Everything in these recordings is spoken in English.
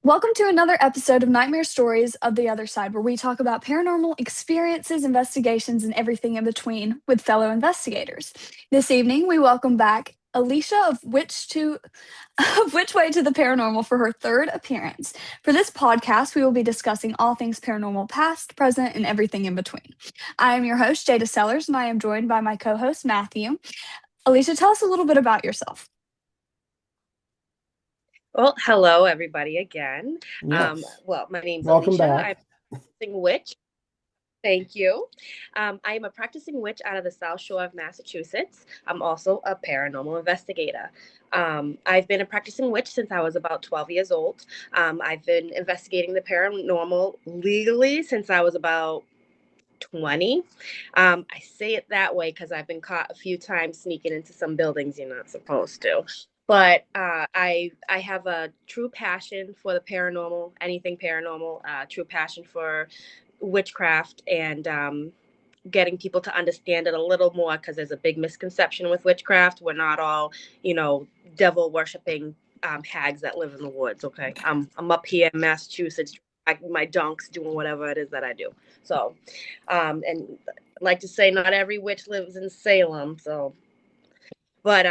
Welcome to another episode of Nightmare Stories of the Other Side, where we talk about paranormal experiences, investigations, and everything in between with fellow investigators. This evening, we welcome back Alisha of Which Way to the Paranormal for her third appearance. For this podcast, we will be discussing all things paranormal past, present, and everything in between. I am your host, Jada Sellers, and I am joined by my co-host, Matthew. Alisha, tell us a little bit about yourself. Well, hello everybody again. Yes. My name's Welcome Alisha. I'm back. a practicing witch. Thank you. I am a practicing witch out of the South Shore of Massachusetts. I'm also a paranormal investigator. I've been a practicing witch since I was about 12 years old. I've been investigating the paranormal legally since I was about 20. I say it that way because I've been caught a few times sneaking into some buildings you're not supposed to. But I have a true passion for the paranormal, anything paranormal, true passion for witchcraft and getting people to understand it a little more because there's a big misconception with witchcraft. We're not all, devil worshiping hags that live in the woods. Okay, I'm up here in Massachusetts, my donks doing whatever it is that I do. So, and I like to say, not every witch lives in Salem. So, but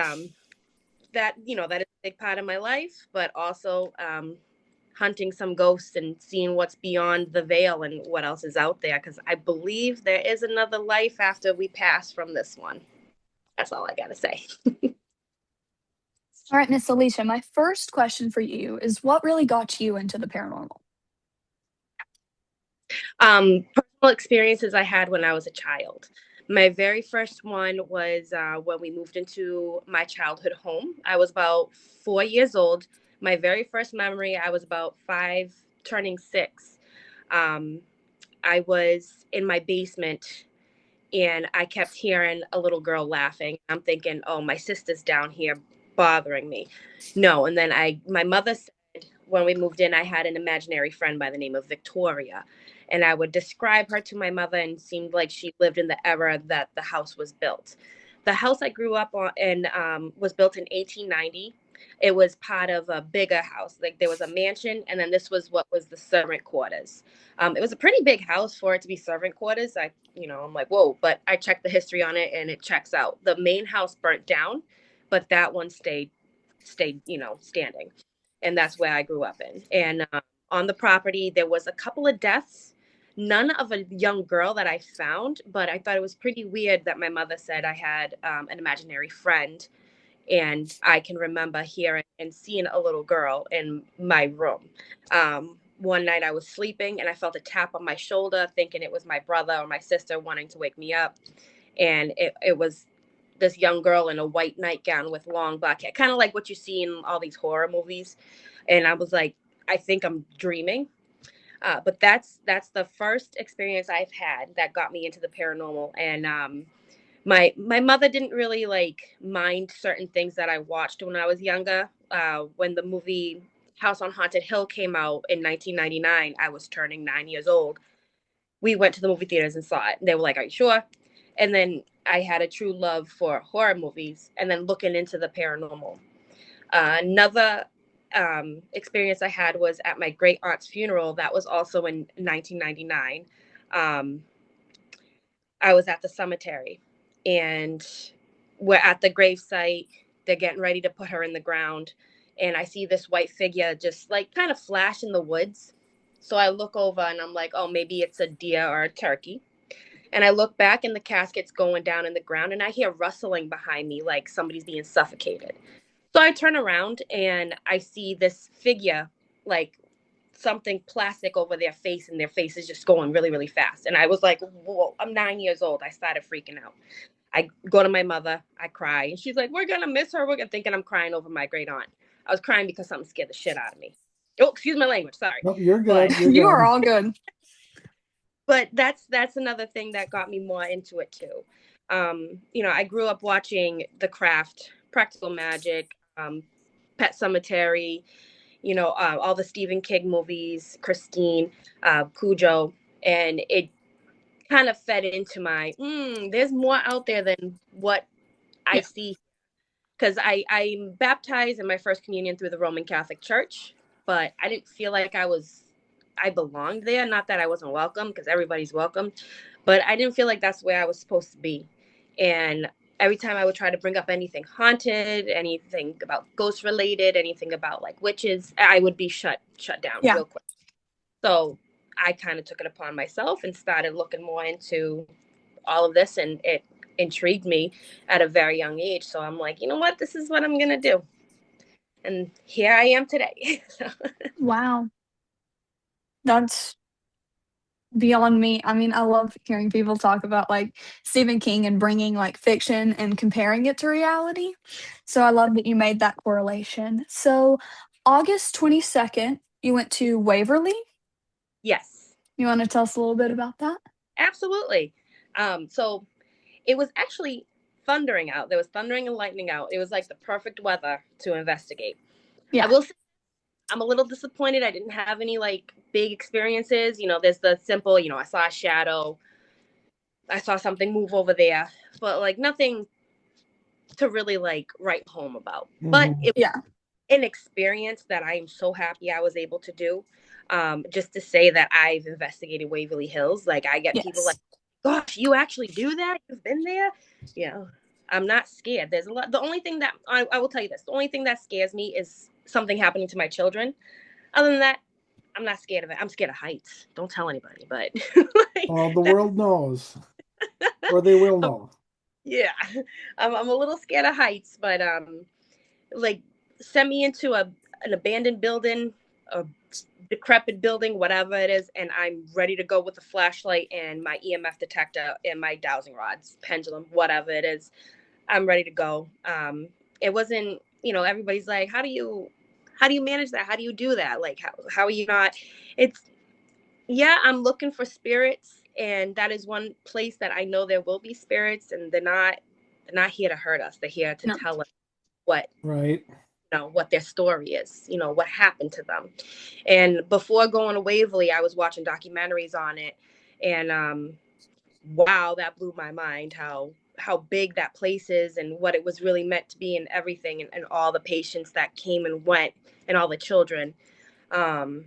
that is a big part of my life. But also hunting some ghosts and seeing what's beyond the veil and what else is out there. Because I believe there is another life after we pass from this one. That's all I gotta say. All right, Miss Alicia, my first question for you is what really got you into the paranormal? Personal experiences I had when I was a child. My very first one was when we moved into my childhood home. I was about 4 years old. My very first memory, I was about 5, turning 6. Um, I was in my basement and I kept hearing a little girl laughing. I'm thinking, oh, my sister's down here bothering me. No, and then my mother said when we moved in, I had an imaginary friend by the name of Victoria. And I would describe her to my mother and it seemed like she lived in the era that the house was built. The house I grew up on in was built in 1890. It was part of a bigger house. Like there was a mansion, and then this was what was the servant quarters. It was a pretty big house for it to be servant quarters. I'm like, whoa, but I checked the history on it and it checks out. The main house burnt down, but that one stayed, standing. And that's where I grew up in. And on the property, there was a couple of deaths, none of a young girl that I found, but I thought it was pretty weird that my mother said I had an imaginary friend. And I can remember hearing and seeing a little girl in my room. One night I was sleeping and I felt a tap on my shoulder, thinking it was my brother or my sister wanting to wake me up. And it was this young girl in a white nightgown with long black hair, kind of like what you see in all these horror movies. And I was like, I think I'm dreaming. But that's the first experience I've had that got me into the paranormal. And my mother didn't really like mind certain things that I watched when I was younger. When the movie House on Haunted Hill came out in 1999, I was turning 9 years old. We went to the movie theaters and saw it. They were like, "Are you sure?" And then I had a true love for horror movies, and then looking into the paranormal. Another experience I had was at my great aunt's funeral. That was also in 1999. Um, I was at the cemetery and we're at the gravesite. They're getting ready to put her in the ground. And I see this white figure just like kind of flash in the woods. So I look over and I'm like, oh, maybe it's a deer or a turkey. And I look back and the casket's going down in the ground and I hear rustling behind me like somebody's being suffocated. So I turn around and I see this figure like something plastic over their face and their face is just going really, really fast. And I was like, whoa, I'm 9 years old. I started freaking out. I go to my mother, I cry, and she's like, we're going to miss her. We're thinking I'm crying over my great aunt. I was crying because something scared the shit out of me. Oh, excuse my language. Sorry. Nope, you're But, good. You're You are good. all good. but that's another thing that got me more into it too. I grew up watching The Craft, Practical Magic, Pet Cemetery, all the Stephen King movies, Christine, Cujo, and it kind of fed into my, there's more out there than what I Yeah. see. Because I'm baptized in my first communion through the Roman Catholic Church. but I didn't feel like I belonged there. Not that I wasn't welcome, because everybody's welcome, but I didn't feel like that's where I was supposed to be. And every time I would try to bring up anything haunted, anything about ghost related, anything about like witches, I would be shut down Yeah. real quick. So I kind of took it upon myself and started looking more into all of this, and it intrigued me at a very young age. So I'm like, you know what, this is what I'm gonna do, and here I am today. So, Wow. That's beyond me. I mean, I love hearing people talk about like Stephen King and bringing like fiction and comparing it to reality. So I love that you made that correlation. So August 22nd, you went to Waverly. yes, You want to tell us a little bit about that? absolutely. So it was actually thundering out. There was thundering and lightning out. It was like the perfect weather to investigate. I Yeah. will say I'm a little disappointed. I didn't have any like big experiences. There's the simple, I saw a shadow, I saw something move over there, but like nothing to really like write home about. But Hmm. it Yeah. was an experience that I am so happy I was able to do. Just to say that I've investigated Waverly Hills. Like I get people like, Yes. gosh, you actually do that? You've been there? Yeah. I'm not scared. There's a lot. The only thing that I will tell you this, the only thing that scares me is something happening to my children. Other than that, I'm not scared of it. I'm scared of heights. Don't tell anybody, but like, Well, the that, world knows, or they will know. yeah, I'm a little scared of heights, but like send me into an abandoned building, a decrepit building, whatever it is, and I'm ready to go with a flashlight and my EMF detector and my dowsing rods, pendulum, whatever it is. I'm ready to go. It wasn't, everybody's like, how do you manage that? How do you do that? Like, how are you not? It's Yeah, I'm looking for spirits, and that is one place that I know there will be spirits, and they're not here to hurt us. They're here to No. tell us what Right. what their story is, what happened to them. And before going to Waverly, I was watching documentaries on it, and wow, that blew my mind how big that place is and what it was really meant to be and everything, and all the patients that came and went and all the children. Um,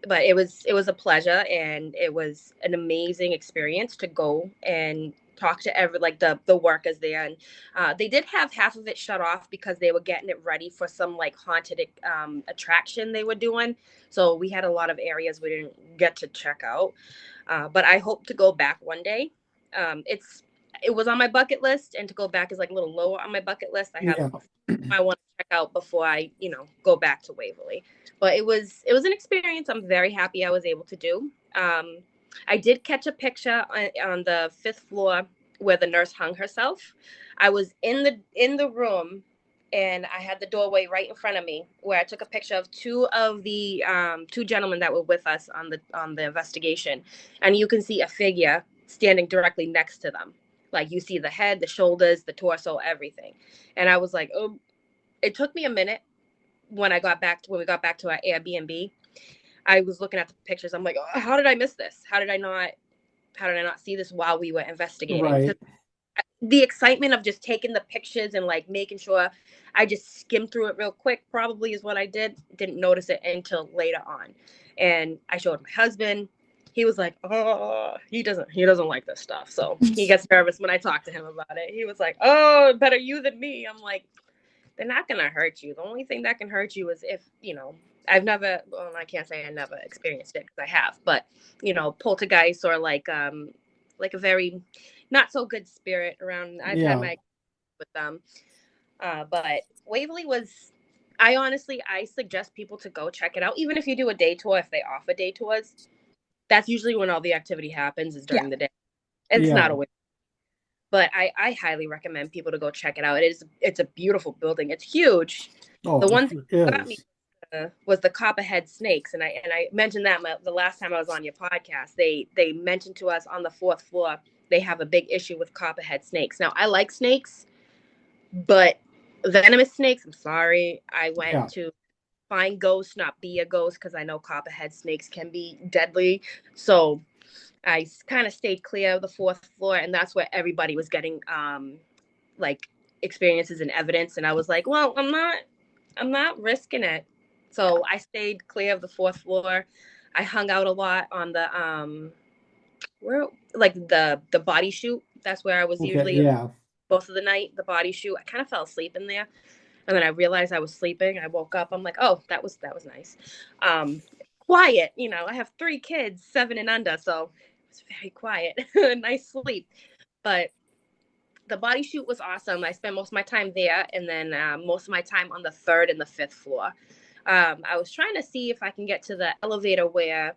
but it was a pleasure, and it was an amazing experience to go and talk to every like the workers there. And they did have half of it shut off because they were getting it ready for some like haunted attraction they were doing, so we had a lot of areas we didn't get to check out. But I hope to go back one day. It was on my bucket list, and to go back is like a little lower on my bucket list. I have Yeah. I want to check out before I go back to Waverly. But it was an experience I'm very happy I was able to do. I did catch a picture on the fifth floor where the nurse hung herself. I was in the room, and I had the doorway right in front of me where I took a picture of two of the two gentlemen that were with us on the investigation, and you can see a figure standing directly next to them. Like you see the head, the shoulders, the torso, everything. And I was like, oh, it took me a minute when we got back to our Airbnb. I was looking at the pictures. I'm like, oh, how did I miss this? How did I not see this while we were investigating? Right. The excitement of just taking the pictures and like making sure I just skimmed through it real quick probably is what I did. Didn't notice it until later on. And I showed my husband. He was like, "Oh, he doesn't like this stuff." So he gets nervous when I talk to him about it. He was like, "Oh, better you than me." I'm like, they're not gonna hurt you. The only thing that can hurt you is if I've never. Well, I can't say I never experienced it because I have, but poltergeist or like a very not so good spirit around. I've had Yeah. my with them, but Waverly was. I suggest people to go check it out, even if you do a day tour. If they offer day tours, that's usually when all the activity happens is Yeah. during the day. It's Yeah. not always, but I highly recommend people to go check it out. It's a beautiful building. It's huge. The Oh, one thing it that got me is. was the copperhead snakes, and I mentioned that the last time I was on your podcast. They mentioned to us on the fourth floor they have a big issue with copperhead snakes. Now I like snakes, but venomous snakes, I'm sorry. I went Yeah. to find ghosts, not be a ghost, because I know copperhead snakes can be deadly. So I kind of stayed clear of the fourth floor, and that's where everybody was getting like experiences and evidence. And I was like, well, I'm not risking it So I stayed clear of the fourth floor. I hung out a lot on the where like the body shoot. That's where I was Okay, usually yeah. most of the night. The body shoot. I kind of fell asleep in there, and then I realized I was sleeping. I woke up. I'm like, oh, that was nice. Quiet. I have 3 kids, 7 and under, so it was very quiet. Nice sleep, but the body shoot was awesome. I spent most of my time there, and then most of my time on the third and the fifth floor. I was trying to see if I can get to the elevator where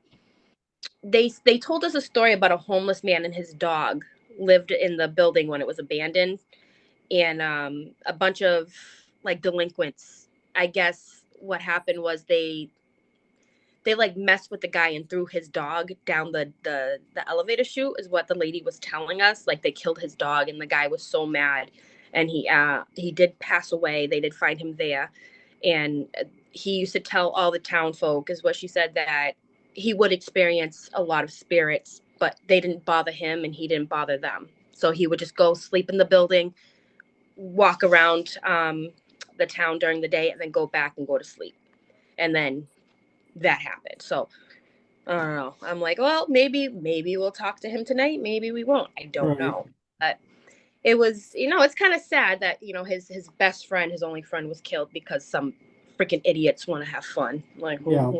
they told us a story about a homeless man and his dog lived in the building when it was abandoned, and a bunch of like delinquents. I guess what happened was they like messed with the guy and threw his dog down the elevator chute, is what the lady was telling us. Like they killed his dog, and the guy was so mad, and he did pass away. They did find him there, and he used to tell all the town folk, is what she said, that he would experience a lot of spirits, but they didn't bother him and he didn't bother them. So he would just go sleep in the building, walk around the town during the day, and then go back and go to sleep. And then that happened. So I don't know. I'm like, well, maybe we'll talk to him tonight. Maybe we won't. I don't Right. know. But it was, it's kind of sad that, his best friend, his only friend, was killed because some freaking idiots want to have fun. Like, Yeah.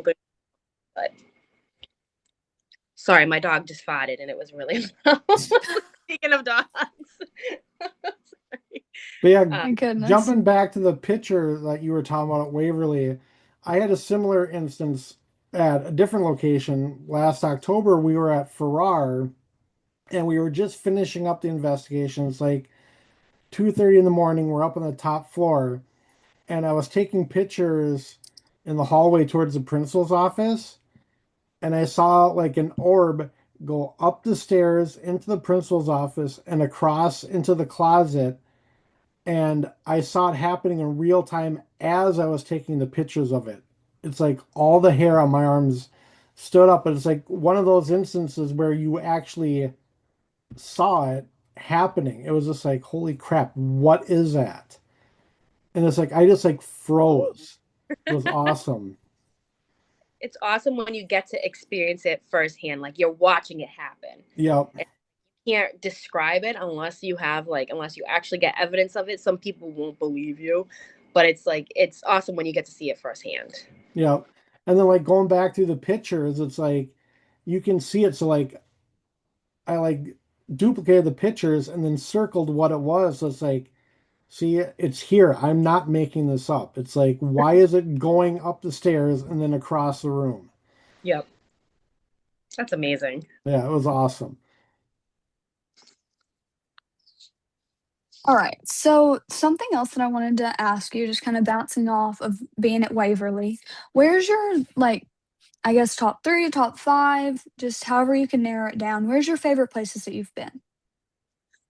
but sorry, my dog just farted and it was really loud. Speaking of dogs. But yeah, uh, My goodness. jumping back to the picture that you were talking about at Waverly, I had a similar instance at a different location. Last October, we were at Farrar and we were just finishing up the investigation. It's like 2:30 in the morning. We're up on the top floor, and I was taking pictures in the hallway towards the principal's office, and I saw like an orb go up the stairs into the principal's office and across into the closet. And I saw it happening in real time as I was taking the pictures of it. It's like all the hair on my arms stood up, but it's like one of those instances where you actually saw it happening. It was just like, holy crap, what is that? And it's like I just like froze. It was awesome. it's awesome when you get to experience it firsthand. Like you're watching it happen. Yep. Can't describe it unless you actually get evidence of it. Some people won't believe you, but it's awesome when you get to see it firsthand. Yep. And then like going back through the pictures, it's like you can see it. So like I like duplicated the pictures and then circled what it was. So it's like, see, it's here. I'm not making this up. It's like, why is it going up the stairs and then across the room? Yep, that's amazing. Yeah, it was awesome. All right. So, something else that I wanted to ask you, just kind of bouncing off of being at Waverly, where's your, like, I guess top three, top five, just however you can narrow it down. Where's your favorite places that you've been?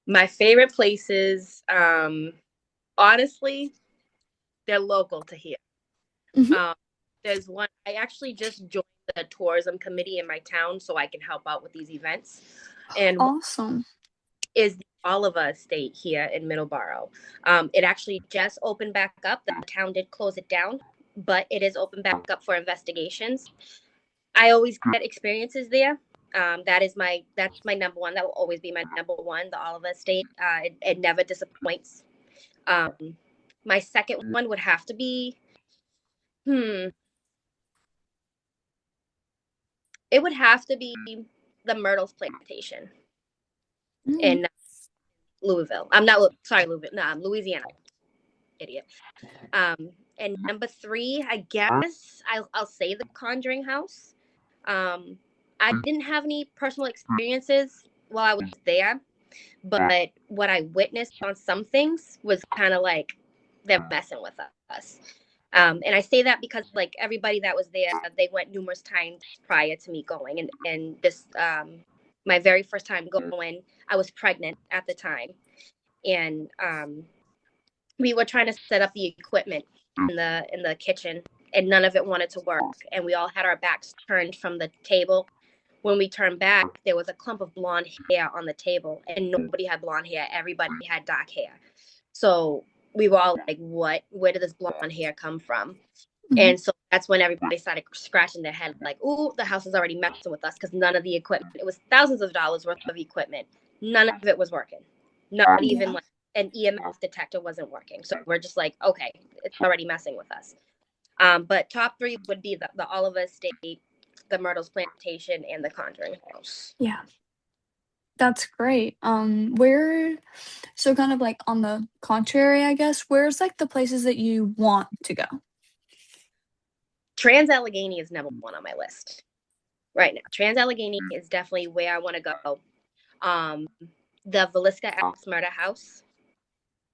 My favorite places, honestly, they're local to here. Hmm. um, there's one, I actually just joined the tourism committee in my town so I can help out with these events, and one Awesome. is the Oliver Estate here in Middleborough. It actually just opened back up. The town did close it down, but it is open back up for investigations. I always get experiences there. That's my number one. That will always be my number one. The Oliver Estate. It never disappoints. Um, my second one would have to be, hmm, it would have to be the Myrtles Plantation Mm. in Louisville. I'm not sorry, Louisville. No, I'm Louisiana. Idiot. And number three, I guess I'll say the Conjuring House. I didn't have any personal experiences while I was there, but what I witnessed on some things was kind of like they're messing with us. And I say that because like everybody that was there, they went numerous times prior to me going, and this my very first time going, I was pregnant at the time, and we were trying to set up the equipment in the kitchen, and none of it wanted to work, and we all had our backs turned from the table. When we turned back, there was a clump of blonde hair on the table, and nobody had blonde hair. Everybody had dark hair. So we were all like, what? Where did this blonde hair come from? Mhm. And so that's when everybody started scratching their head like, ooh, the house is already messing with us because none of the equipment, it was thousands of dollars worth of equipment. None of it was working. Not even Yeah. like an EMF detector wasn't working. So we're just like, okay, it's already messing with us. But top three would be the Oliver Estate, the Myrtles Plantation, and the Conjuring House. Yeah. That's great. Where so kind of like on the contrary, I guess, where's like the places that you want to go? Trans Allegheny is number one on my list right now. Trans Allegheny is definitely where I want to go. Um, the Velisca X Murder House,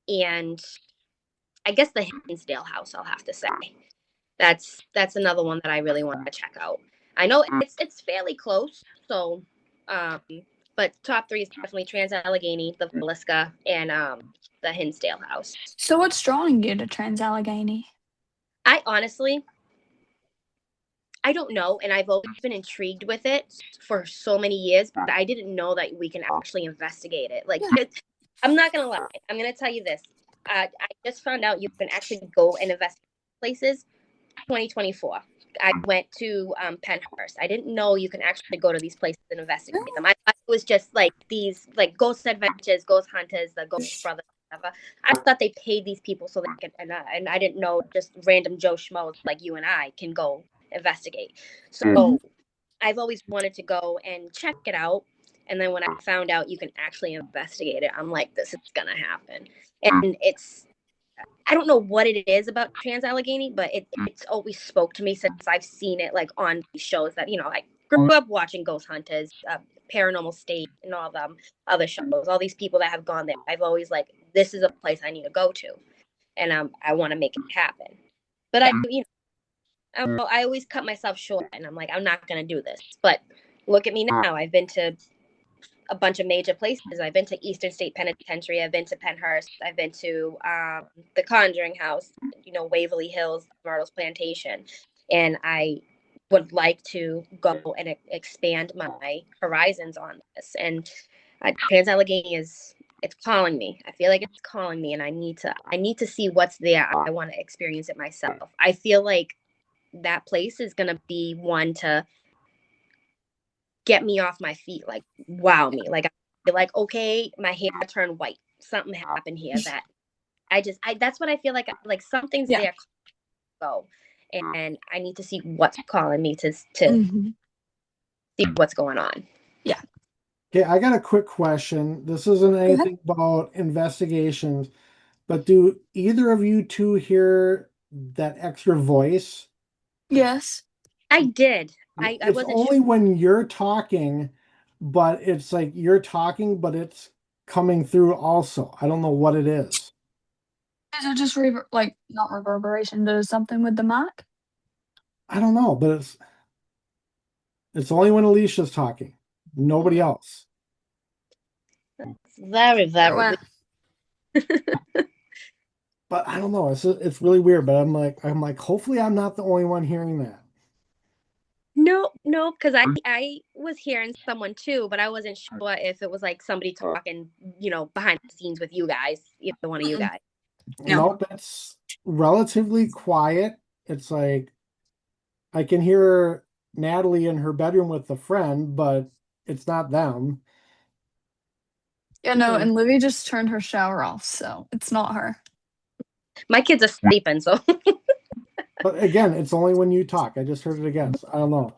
and I guess the Hinsdale House. I'll have to say that's another one that I really want to check out. I know it's fairly close, so um, but top three is definitely Trans Allegheny, the Velisca, and the Hinsdale House. So what's drawing you to Trans Allegheny? I honestly, I don't know, and I've always been intrigued with it for so many years, but I didn't know that we can actually investigate it. Like, Yeah. I'm not gonna lie. I'm gonna tell you this. I just found out you can actually go and investigate places. 2024. I went to Penhurst. I didn't know you can actually go to these places and investigate them. I thought it was just like these like ghost adventures, ghost hunters, the ghost brothers, whatever. I thought they paid these people so they could, and I didn't know just random Joe schmoes like you and I can go investigate. Mhm. So I've always wanted to go and check it out. And then when I found out you can actually investigate it, I'm like, this is gonna happen. And it's I don't know what it is about Trans Allegheny, but it's always spoke to me since I've seen it like on these shows that I grew up watching Ghost Hunters, Paranormal State, and all them other shows. All these people that have gone there, I've always like this is a place I need to go to, and I want to make it happen. But Yeah. I always cut myself short, and I'm like I'm not gonna do this. But look at me now. I've been to a bunch of major places. I've been to Eastern State Penitentiary. I've been to Penhurst. I've been to the Conjuring House. Waverly Hills, Myrtles Plantation, and I would like to go and expand my horizons on this. And Trans Allegheny is it's calling me. I feel like it's calling me, and I need to see what's there. I want to experience it myself. I feel like that place is gonna be one to get me off my feet, like wow me. Like I feel like okay, my hair turned white. Something happened here that I that's what I feel like something's Yeah. there to go. And I need to see what's calling me to Mhm. see what's going on. Yeah. Okay, I got a quick question. This isn't Go ahead. anything about investigations, but do either of you two hear that extra voice? Yes. I did. I It's wasn't sure. only when you're talking, but it's like you're talking, but it's coming through also. I don't know what it is. Is it just like not reverberation, but something with the mic? I don't know, but it's only when Alicia's talking, nobody else. Very, It very went. weird. But I don't know. It's really weird. But I'm like, hopefully I'm not the only one hearing that. No, no, because I was hearing someone too, but I wasn't sure if it was like somebody talking, behind the scenes with you guys, either one of you Mm-mm. guys. No. Nope, it's relatively quiet. It's like I can hear Natalie in her bedroom with a friend, but it's not them. Yeah, no, Hmm. and Livy just turned her shower off, so it's not her. My kids are sleeping, so But again, it's only when you talk. I just heard it again. So I don't know.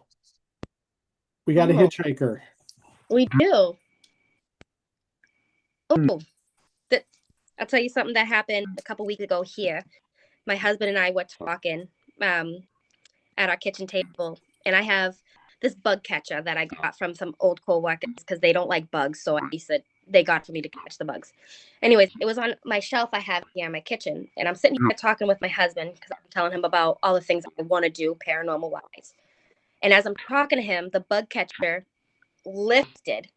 We got a oh, hitchhiker. we do. Oh, that I'll tell you something that happened a couple weeks ago here. My husband and I were talking um, at our kitchen table, and I have this bug catcher that I got from some old co-workers because they don't like bugs, so I said they got for me to catch the bugs. Anyways, it was on my shelf I have here in my kitchen, and I'm sitting here talking with my husband because I'm telling him about all the things I want to do paranormal wise. And as I'm talking to him, the bug catcher lifted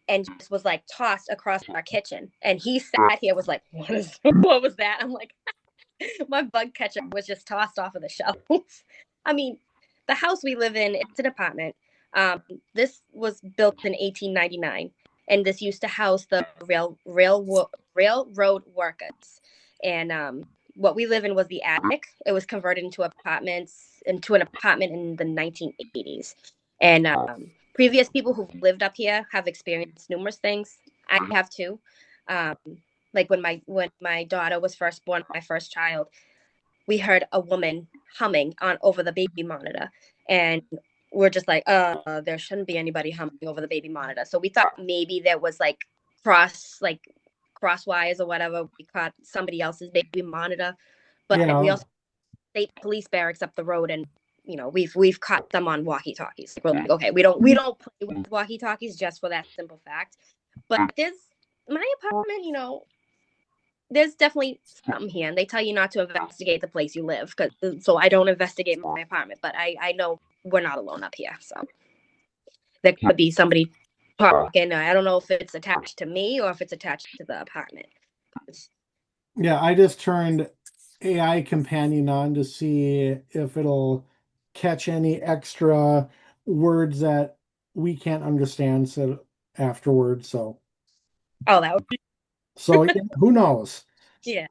and just was like tossed across our kitchen. And he sat here was like, what was that? I'm like, my bug catcher was just tossed off of the shelf. I mean, the house we live in, it's an apartment. This was built in 1899, and this used to house the railroad workers. And what we live in was the attic. It was converted into an apartment in the 1980s. And previous people who've lived up here have experienced numerous things. I have too. Um, like when my daughter was first born, my first child, we heard a woman humming on over the baby monitor, and we're just like, there shouldn't be anybody humming over the baby monitor. So we thought maybe there was cross wires or whatever. We caught somebody else's baby monitor, but we Yeah. also state police barracks up the road, and we've caught them on walkie talkies. We're like, okay, we don't play with walkie talkies just for that simple fact. But there's my apartment, there's definitely something here, and they tell you not to investigate the place you live, so I don't investigate my apartment, but I know we're not alone up here, so there could be somebody talking. I don't know if it's attached to me or if it's attached to the apartment. Yeah, I just turned AI companion on to see if it'll catch any extra words that we can't understand so afterwards. Oh, that would So yeah, who knows? yeah.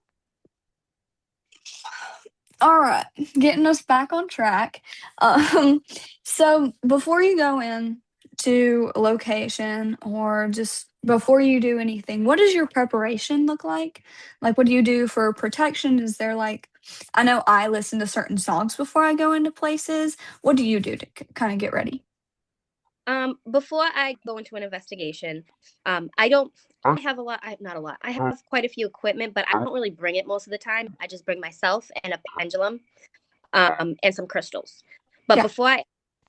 All right, getting us back on track. Um, so before you go in to a location or just before you do anything, what does your preparation look like? Like, what do you do for protection? Is there like, I know I listen to certain songs before I go into places. What do you do to kind of get ready? Before I go into an investigation, I don't. I have a lot. Not a lot. I have quite a few equipment, but I don't really bring it most of the time. I just bring myself and a pendulum, and some crystals. But Yeah. before I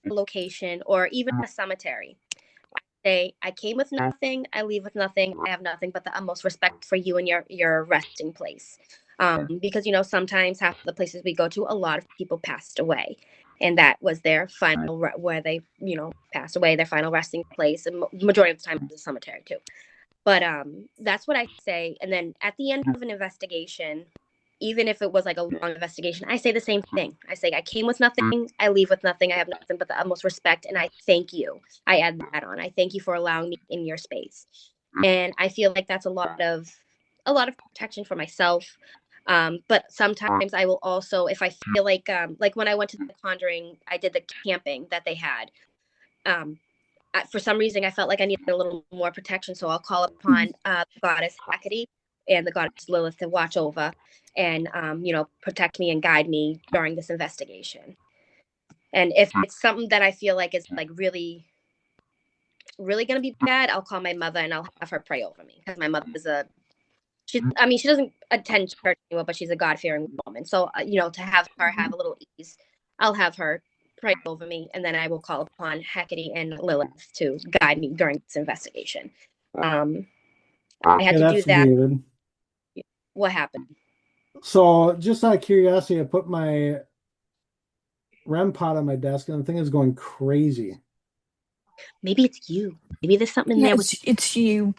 location or even a cemetery, say I came with nothing, I leave with nothing, I have nothing but the utmost respect for you and your resting place. Because sometimes half the places we go to, a lot of people passed away, and that was their final where they passed away, their final resting place, and majority of the time it's a cemetery too. But that's what I say. And then at the end of an investigation, even if it was like a long investigation, I say the same thing. I say I came with nothing, I leave with nothing, I have nothing but the utmost respect, and I thank you. I add that on. I thank you for allowing me in your space. And I feel like that's a lot of protection for myself. But sometimes I will also, if I feel like when I went to the Conjuring, I did the camping that they had. Um, for some reason, I felt like I needed a little more protection, so I'll call upon the goddess Hecate and the goddess Lilith to watch over and protect me and guide me during this investigation. And if it's something that I feel like is like really, really gonna be bad, I'll call my mother and I'll have her pray over me, because my mother is she doesn't attend church anymore, but she's a God fearing woman. So to have her have a little ease, I'll have her pray over me, and then I will call upon Hecate and Lilith to guide me during this investigation. I had Yeah, to do that's that. weird. What happened? So just out of curiosity, I put my REM pod on my desk and the thing is going crazy. Maybe it's you. Maybe there's something in Yeah, there with it's you.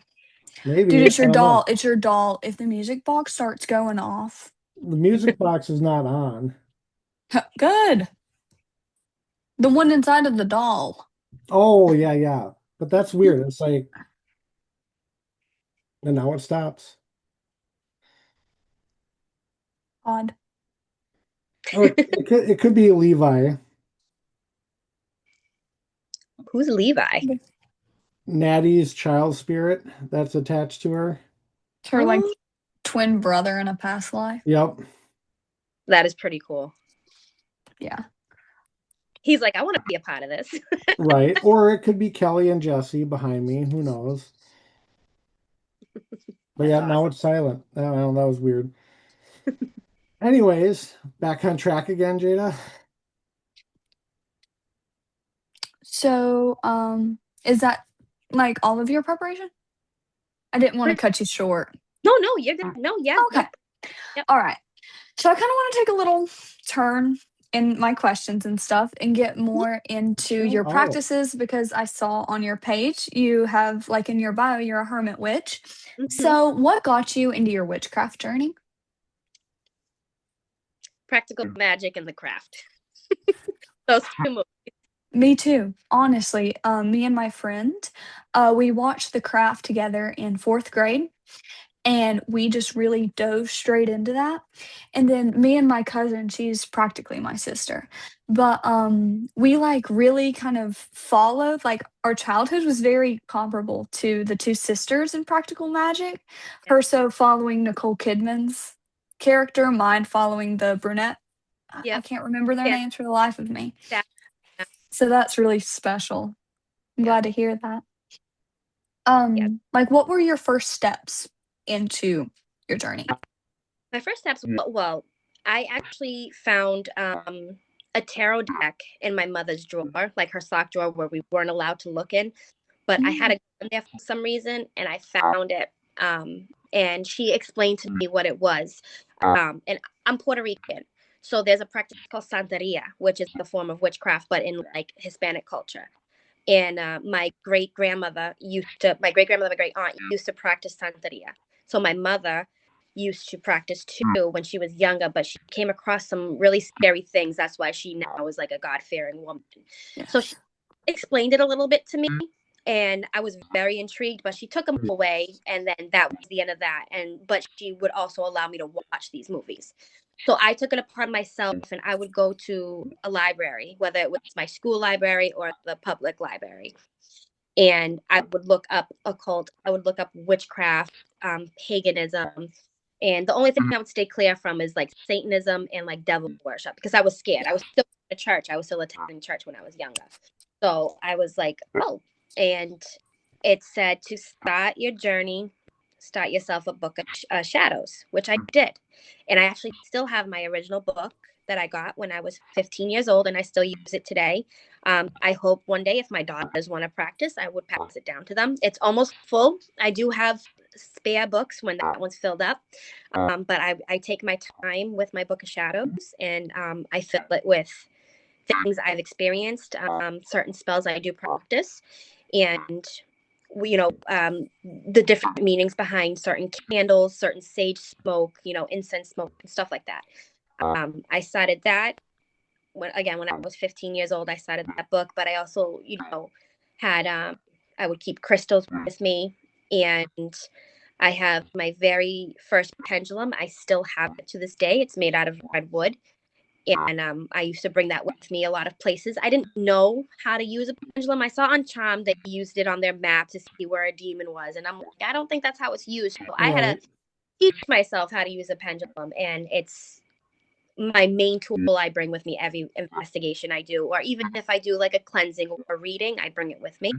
Dude, Maybe, it's I your don't know. doll. It's your doll. If the music box starts going off, The music box is not on. good. The one inside of the doll. Oh, yeah, yeah. But that's weird. It's like, and now it stops. Odd. Oh, it could be Levi. who's Levi? Natty's child spirit that's attached to her. It's her like Oh, twin brother in a past life. Yep. that is pretty cool. Yeah. He's like, I want to be a part of this. Right. Or it could be Kelly and Jesse behind me. Who knows? But That's yeah, now awesome. it's silent. I don't know, that was weird. Anyways, back on track again, Jada. So, is that like all of your preparation? I didn't want to cut you short. No, you're good. No, yeah, Okay. nope. Yep. All right. So I kind of want to take a little turn in my questions and stuff and get more into Chill your out. practices, because I saw on your page you have like in your bio you're a hermit witch. Mm-hmm. So what got you into your witchcraft journey? Practical magic and the craft. Those two movies. Me too. Honestly, me and my friend, we watched The Craft together in fourth grade. and we just really dove straight into that. And then me and my cousin, she's practically my sister, but we like really kind of followed, like, our childhood was very comparable to the two sisters in Practical Magic. Her so following Nicole Kidman's character, mine following the brunette. I Yep. can't remember their Yeah. names for the life of me. That, So that's really special. I'm yeah. glad to hear that. Yeah. Like, what were your first steps into your journey? My first steps, well, I actually found a tarot deck in my mother's drawer, like her sock drawer where we weren't allowed to look in, but I had Mm, it in there for some reason, and I found it. And she explained to me what it was. And I'm Puerto Rican, so there's a practice called Santeria, which is the form of witchcraft, but in like Hispanic culture. And my great grandmother, my great grandmother, my great aunt used to practice Santeria. So my mother used to practice too when she was younger, but she came across some really scary things. That's why she now is like a God fearing woman. So she yes. explained it a little bit to me, and I was very intrigued, but she took them away, and then that was the end of that. But she would also allow me to watch these movies. So I took it upon myself, and I would go to a library, whether it was my school library or the public library, and I would look up occult, I would look up witchcraft, paganism, and the only thing I would stay clear from is like Satanism and like devil worship, because I was scared. I was still in church. I was still attending church when I was younger. So I was like, oh, and it said to start your journey, start yourself a book of shadows, which I did. And I actually still have my original book that I got when I was 15 years old, and I still use it today. I hope one day if my daughters want to practice, I would pass it down to them. It's almost full. I do have spare books when that one's filled up. But I take my time with my book of shadows, and I fill it with things I've experienced, certain spells I do practice, and the different meanings behind certain candles, certain sage smoke, incense smoke, and stuff like that. I started that when I was 15 years old. I started that book, but I also, had I would keep crystals with me, and I have my very first pendulum. I still have it to this day. It's made out of red wood. And I used to bring that with me a lot of places. I didn't know how to use a pendulum. I saw on Charm they used it on their map to see where a demon was. And I'm like, I don't think that's how it's used. So I had Right. to teach myself how to use a pendulum. And it's my main tool I bring with me every investigation I do. Or even if I do like a cleansing or a reading, I bring it with me.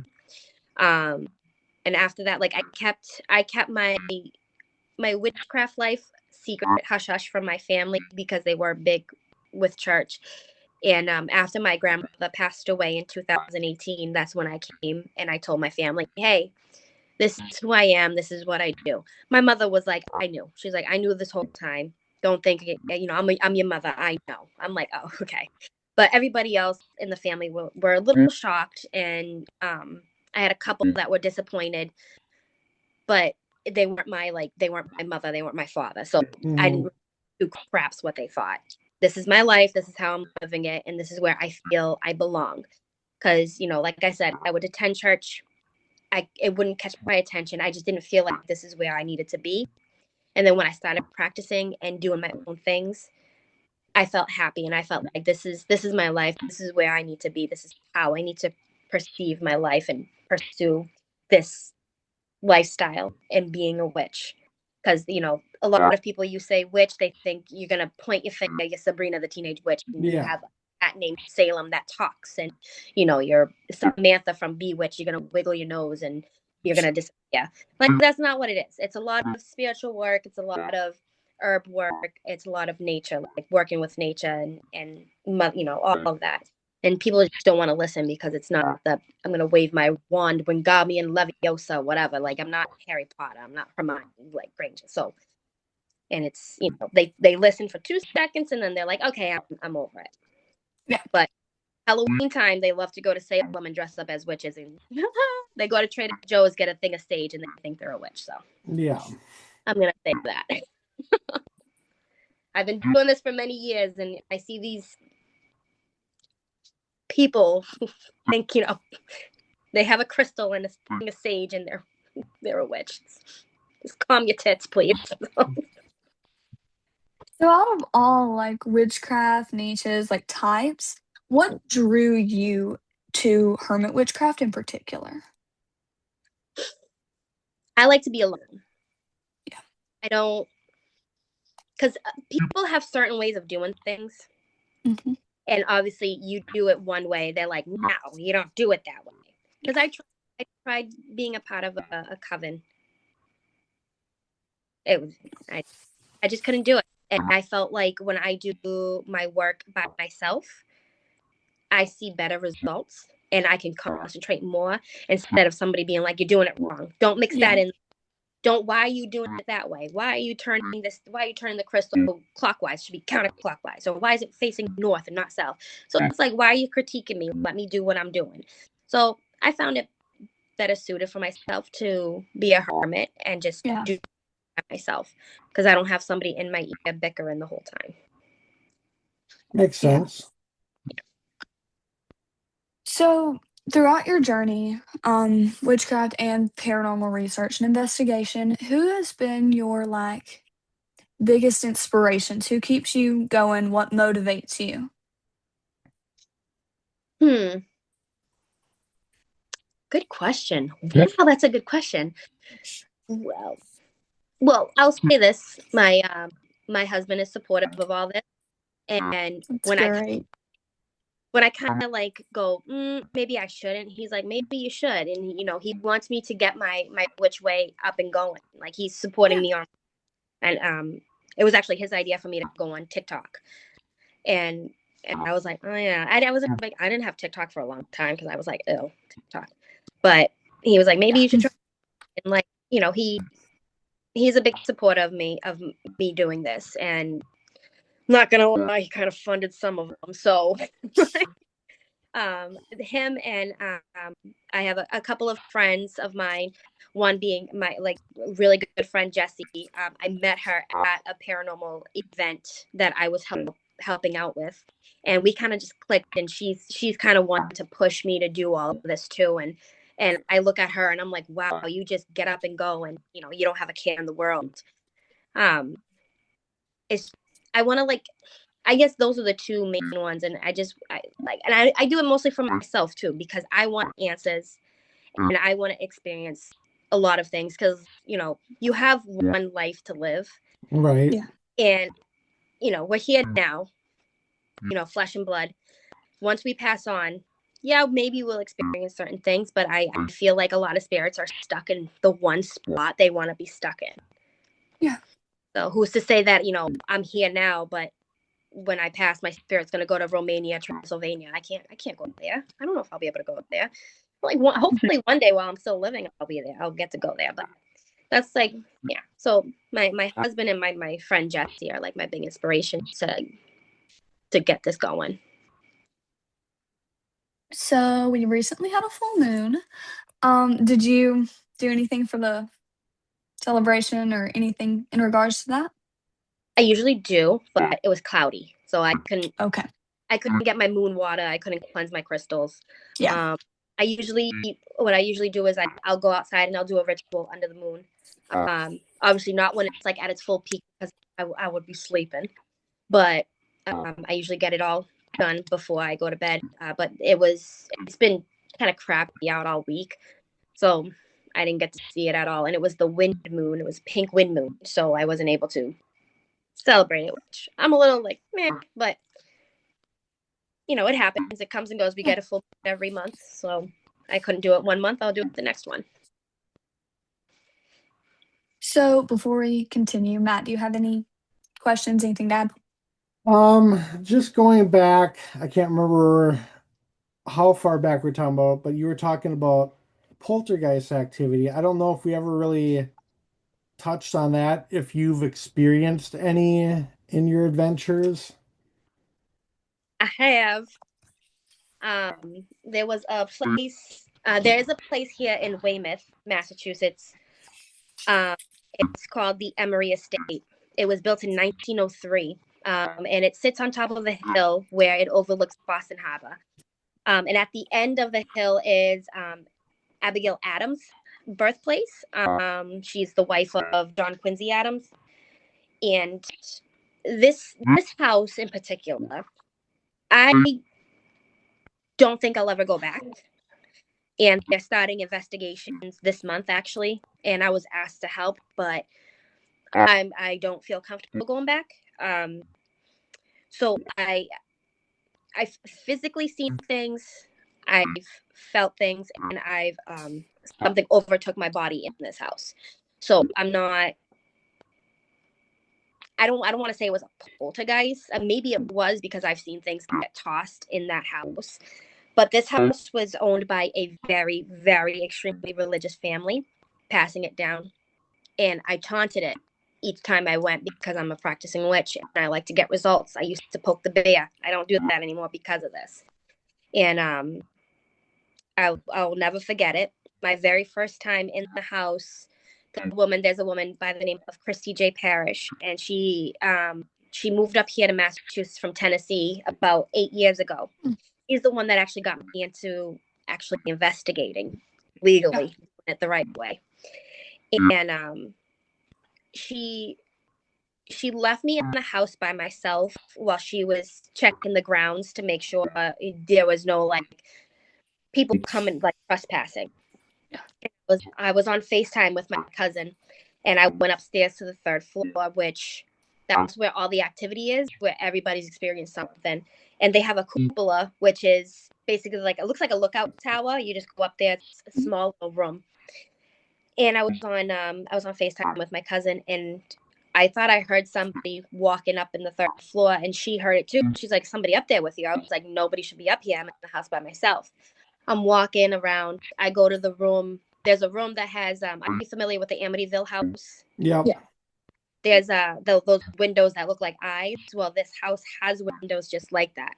Um, and after that, like I kept my witchcraft life secret, hush hush, from my family because they were big with church. And after my grandmother passed away in 2018, that's when I came and I told my family, hey, this is who I am. This is what I do. My mother was like, I knew. She's like, I knew this whole time. Don't think, I'm your mother. I know. I'm like, oh, okay. But everybody else in the family were a little shocked. And I had a couple that were disappointed, but they weren't my mother, they weren't my father. So I Hmm. didn't do craps what they thought. This is my life, this is how I'm living it, and this is where I feel I belong. Because, like I said, I would attend church. It wouldn't catch my attention. I just didn't feel like this is where I needed to be. And then when I started practicing and doing my own things, I felt happy, and I felt like this is my life. This is where I need to be. This is how I need to perceive my life and pursue this lifestyle and being a witch. Because, a lot of people, you say witch, they think you're going to point your finger, you're Sabrina the Teenage Witch, and you Yeah. have that named Salem that talks. And, you're Samantha from Bewitch, you're going to wiggle your nose and you're going to disappear. Like, that's not what it is. It's a lot of spiritual work, it's a lot of herb work, it's a lot of nature, like working with nature and all of that. And people just don't want to listen because it's not the I'm gonna wave my wand, Wingardium Leviosa, whatever. Like, I'm not Harry Potter, I'm not Hermione, like Granger. So, and it's they listen for 2 seconds and then they're like, okay, I'm over it. Yeah. But Halloween time, they love to go to Salem and dress up as witches, and they go to Trader Joe's, get a thing of sage, and they think they're a witch. So Yeah. I'm gonna say that. I've been doing this for many years, and I see these people who think they have a crystal and a thing of sage, and they're a witch. Just calm your tits, please. So out of all like witchcraft niches, like types, what drew you to hermit witchcraft in particular? I like to be alone. Yeah. I don't, because people have certain ways of doing things. Hmm. And obviously, you do it one way. They're like, no, you don't do it that way. Because I tried being a part of a coven. It was, I, I just couldn't do it. And I felt like when I do my work by myself, I see better results and I can concentrate more instead of somebody being like, you're doing it wrong. Don't mix Yeah. that in. Don't, why are you doing it that way? Why are you turning this? Why are you turning the crystal clockwise? It should be counterclockwise. Or why is it facing north and not south? So it's like, why are you critiquing me? Let me do what I'm doing. So I found it better suited for myself to be a hermit and just Yeah. do it myself because I don't have somebody in my ear bickering the whole time. Makes Yeah. sense. So throughout your journey, witchcraft and paranormal research and investigation, who has been your like biggest inspirations? Who keeps you going? What motivates you? Hmm. Good question. Wow, that's a good question. Well, I'll say this: my husband is supportive of all this, and That's great. when I kind of like go, maybe I shouldn't. He's like, maybe you should, and he wants me to get my which way up and going. Like he's supporting Yeah. me on, and it was actually his idea for me to go on TikTok, and I was like, oh yeah, I was like, I didn't have TikTok for a long time because I was like, ew, TikTok, but he was like, maybe you should try, and like he's a big supporter of me doing this, and not gonna lie, he kind of funded some of them. So him and I have a couple of friends of mine. One being my like really good friend Jessie. I met her at a paranormal event that I was helping out with, and we kind of just clicked. And she's kind of wanted to push me to do all of this too. And I look at her and I'm like, wow, you just get up and go, and you don't have a care in the world. Um, it's I want to like I guess those are the two main ones, and I do it mostly for myself too because I want answers and I want to experience a lot of things because you have one life to live, Right. Yeah. and we're here now, flesh and blood. Once we pass on, yeah, maybe we'll experience certain things, but I feel like a lot of spirits are stuck in the one spot they want to be stuck in. Yeah. So who's to say that I'm here now, but when I pass, my spirit's gonna go to Romania, Transylvania. I can't go there. I don't know if I'll be able to go there. Like hopefully one day while I'm still living, I'll be there. I'll get to go there. But that's like yeah. So my husband and my friend Jessie are like my big inspiration to get this going. So we recently had a full moon. Did you do anything for the celebration or anything in regards to that? I usually do, but it was cloudy, so Okay. I couldn't get my moon water. I couldn't cleanse my crystals. Yeah. Um, what I usually do is I'll go outside and I'll do a ritual under the moon. Obviously not when it's like at its full peak because I would be sleeping. But I usually get it all done before I go to bed. But it's been kind of crappy out all week, so I didn't get to see it at all. And it was the wind moon. It was pink wind moon, so I wasn't able to celebrate it. Which I'm a little like meh, but it happens. It comes and goes. We Yeah. get a full every month. So I couldn't do it one month. I'll do it the next one. So before we continue, Matt, do you have any questions, anything to add? Just going back, I can't remember how far back we're talking about, but you were talking about poltergeist activity. I don't know if we ever really touched on that, if you've experienced any in your adventures. I have. There was a place. There is a place here in Weymouth, Massachusetts. Um, it's called the Emery Estate. It was built in 1903, and it sits on top of a hill where it overlooks Boston Harbor. And at the end of the hill is Abigail Adams. birthplace. She's the wife of John Quincy Adams. And this house in particular, I don't think I'll ever go back. And they're starting investigations this month, actually. And I was asked to help, but I don't feel comfortable going back. So I've physically seen things, I've felt things, and I've something overtook my body in this house. So I'm not. I don't want to say it was a poltergeist. Maybe it was because I've seen things get tossed in that house. But this house was owned by a very, very extremely religious family, passing it down. And I taunted it each time I went because I'm a practicing witch and I like to get results. I used to poke the bear. I don't do that anymore because of this. And I'll never forget it. My very first time in the house, there's a woman by the name of Christy J. Parrish, and she moved up here to Massachusetts from Tennessee about 8 years ago. She's the one that actually got me into actually investigating legally it the right way. And she left me in the house by myself while she was checking the grounds to make sure there was no like people coming like trespassing. I was on FaceTime with my cousin, and I went upstairs to the third floor, which that's where all the activity is, where everybody's experienced something. And they have a cupola, which is basically like it looks like a lookout tower. You just go up there, it's a small little room. And I was on FaceTime with my cousin, and I thought I heard somebody walking up in the third floor, and she heard it too. She's like, somebody up there with you. I was like, nobody should be up here. I'm in the house by myself. I'm walking around. I go to the room. There's a room that has, are you familiar with the Amityville house? Yep. Yeah. There's those windows that look like eyes. Well, this house has windows just like that.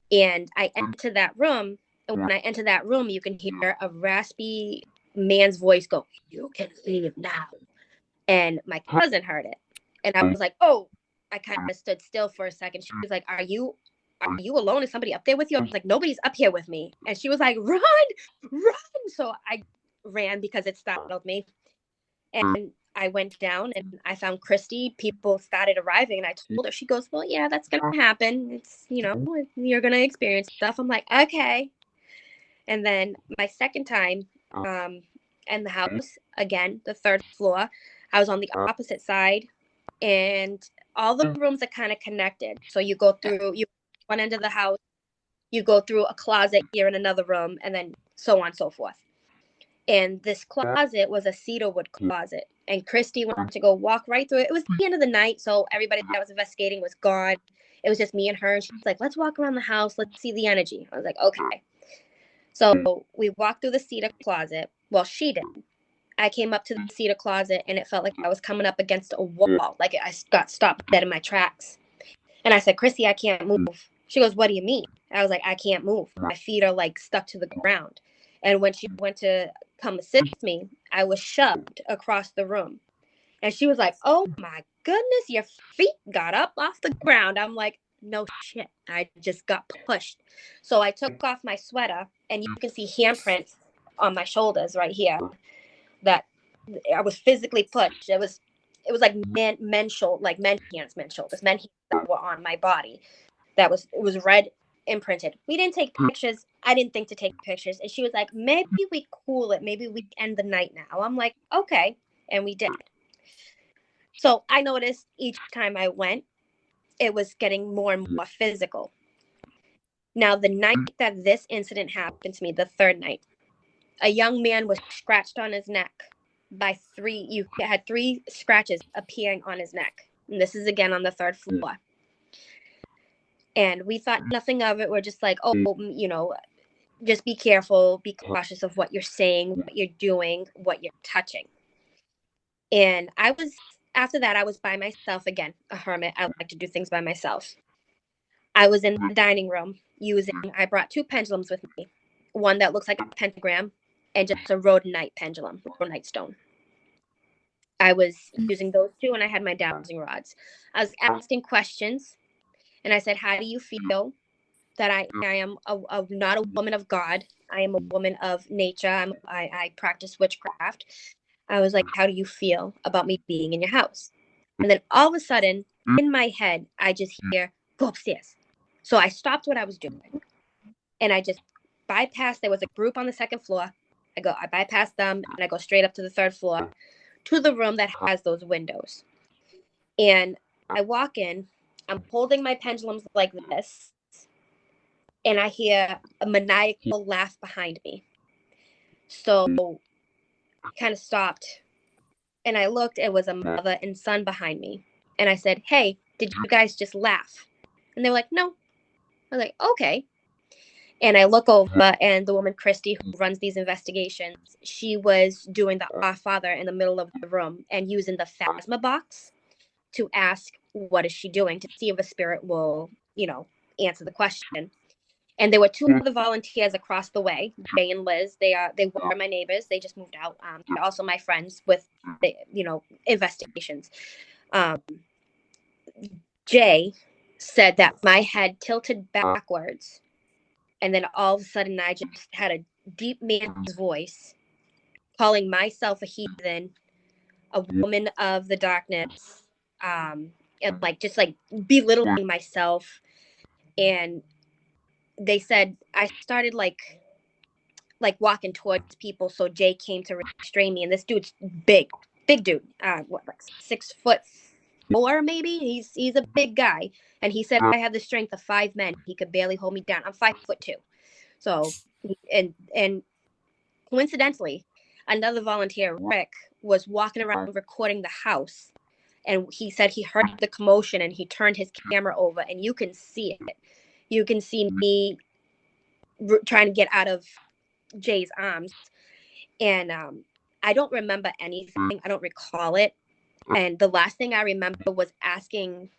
And I enter that room. And when I enter that room, you can hear a raspy man's voice go, "You can leave now." And my cousin heard it. And I was like, oh, I kind of stood still for a second. She was like, Are you alone? Is somebody up there with you? I was like, nobody's up here with me. And she was like, run. So I ran because it startled me. And I went down and I found Christy. People started arriving and I told her, she goes, well, yeah, that's going to happen. It's, you're going to experience stuff. I'm like, okay. And then my second time in the house, again, the third floor, I was on the opposite side and all the rooms are kind of connected. So you go through one end of the house, you go through a closet here in another room, and then so on and so forth. And this closet was a cedarwood closet. And Christy wanted to go walk right through it. It was the end of the night, so everybody that was investigating was gone. It was just me and her. And she's like, let's walk around the house. Let's see the energy. I was like, okay. So we walked through the cedar closet. Well, she did. I came up to the cedar closet, and it felt like I was coming up against a wall. Like I got stopped dead in my tracks. And I said, Christy, I can't move. She goes, what do you mean? I was like, I can't move. My feet are like stuck to the ground. And when she went to come assist me, I was shoved across the room. And she was like, oh my goodness, your feet got up off the ground. I'm like, no shit. I just got pushed. So I took off my sweater, and you can see handprints on my shoulders right here that I was physically pushed. It was like men's shoulders, men hands that were on my body. It was red imprinted. We didn't take pictures. I didn't think to take pictures. And she was like, maybe we cool it. Maybe we end the night now. I'm like, okay. And we did. So I noticed each time I went, it was getting more and more physical. Now, the night that this incident happened to me, the third night, a young man was scratched on his neck by you had 3 scratches appearing on his neck. And this is again on the third floor. And we thought nothing of it. We're just like, oh, just be careful, be cautious of what you're saying, what you're doing, what you're touching. And after that, I was by myself again, a hermit. I like to do things by myself. I was in the dining room I brought 2 pendulums with me, one that looks like a pentagram and just a rhodonite pendulum, rhodonite stone. I was using those 2, and I had my dowsing rods. I was asking questions, and I said, how do you feel? that I am not a woman of God. I am a woman of nature. I practice witchcraft. I was like, how do you feel about me being in your house? And then all of a sudden, in my head, I just hear, go upstairs. So I stopped what I was doing and I just bypassed. There was a group on the second floor. I bypassed them and I go straight up to the third floor to the room that has those windows. And I walk in, I'm holding my pendulums like this, and I hear a maniacal laugh behind me. So I kind of stopped and I looked, it was a mother and son behind me. And I said, hey, did you guys just laugh? And they were like, no. I was like, okay. And I look over, and the woman, Christy, who runs these investigations, she was doing the Our Father in the middle of the room and using the phasma box to ask, what is she doing, to see if a spirit will, answer the question. And there were two other volunteers across the way, Jay and Liz. They were my neighbors. They just moved out. They're also my friends with the, investigations. Jay said that my head tilted backwards, and then all of a sudden I just had a deep man's voice calling myself a heathen, a woman of the darkness, and just belittling myself. And they said I started like walking towards people, so Jay came to restrain me. And this dude's big dude, like 6'4" maybe. He's a big guy, and he said I have the strength of 5 men. He could barely hold me down. I'm 5'2", so and coincidentally, another volunteer, Rick, was walking around recording the house, and he said he heard the commotion and he turned his camera over, and you can see it. You can see me trying to get out of Jay's arms. And I don't remember anything. I don't recall it. And the last thing I remember was asking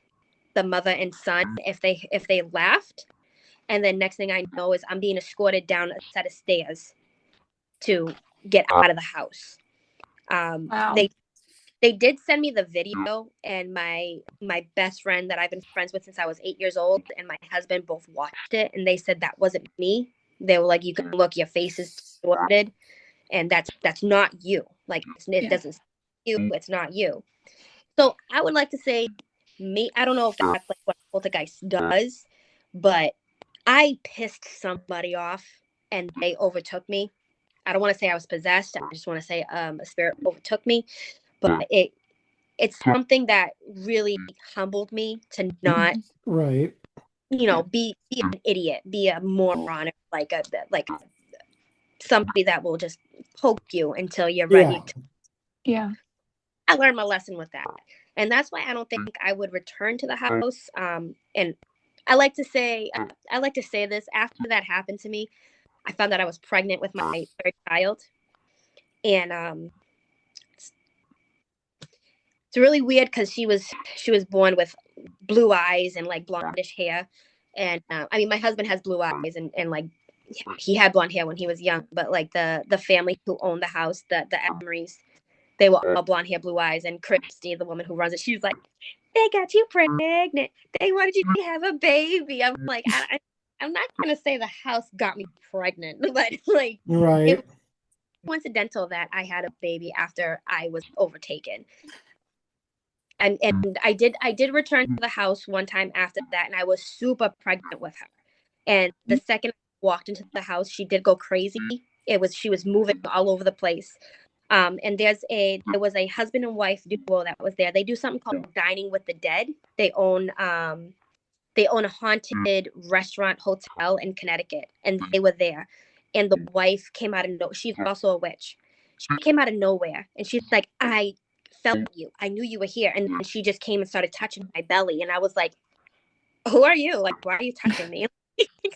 the mother and son if they laughed. And then next thing I know is I'm being escorted down a set of stairs to get out of the house. Wow. They did send me the video, and my best friend that I've been friends with since I was 8 years old and my husband both watched it, and they said that wasn't me. They were like, you can look, your face is distorted, and that's not you. Like, it doesn't you, it's not you. So I would like to say, me, I don't know if that's like what a poltergeist does, but I pissed somebody off and they overtook me. I don't want to say I was possessed. I just want to say a spirit overtook me. But it's something that really humbled me to not, Right. be an idiot, be a moron, like somebody that will just poke you until you're ready. Yeah. I learned my lesson with that. And that's why I don't think I would return to the house. And I like to say this, after that happened to me, I found that I was pregnant with my third child. And it's really weird because she was born with blue eyes and like blondish hair. And I mean, my husband has blue eyes, and like he had blonde hair when he was young, but like the family who owned the house, the Emerys, they were all blonde hair, blue eyes. And Christy, the woman who runs it, she's like, they got you pregnant. They wanted you to have a baby. I'm like, I'm not going to say the house got me pregnant, but like, Right. it was coincidental that I had a baby after I was overtaken. And I did return to the house one time after that, and I was super pregnant with her. And the second I walked into the house, she did go crazy. She was moving all over the place. And there was a husband and wife duo that was there. They do something called Dining with the Dead. They own a haunted restaurant hotel in Connecticut, and they were there. And the wife came out of she's also a witch. She came out of nowhere, and she's like, I felt you. I knew you were here. And then she just came and started touching my belly, and I was like, who are you? Like, why are you touching me?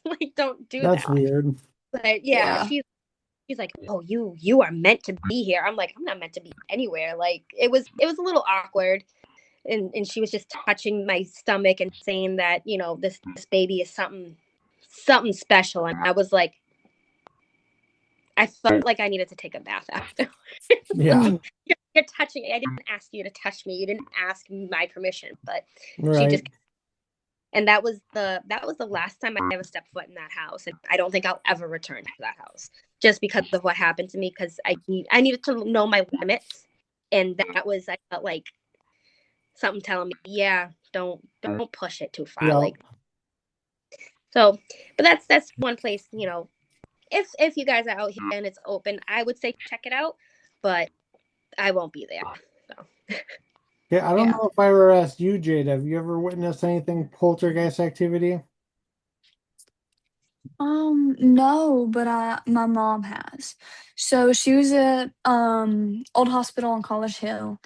Like, don't do That's that. weird. But yeah. She's like, oh, you are meant to be here. I'm like, I'm not meant to be anywhere. Like, it was a little awkward. And she was just touching my stomach and saying that, this baby is something special. And I was like, I felt like I needed to take a bath after. Yeah. You're touching. I didn't ask you to touch me. You didn't ask my permission, but Right. she just And that was the last time I ever stepped foot in that house. And I don't think I'll ever return to that house just because of what happened to me. Because I needed to know my limits, and that was I felt like something telling me, yeah, don't push it too far. Yeah. Like so, but that's one place, if you guys are out here and it's open, I would say check it out, but I won't be there. So Okay, I don't Yeah. know if I ever asked you, Jade, have you ever witnessed anything poltergeist activity? No, but my mom has. So she was at old hospital on College Hill,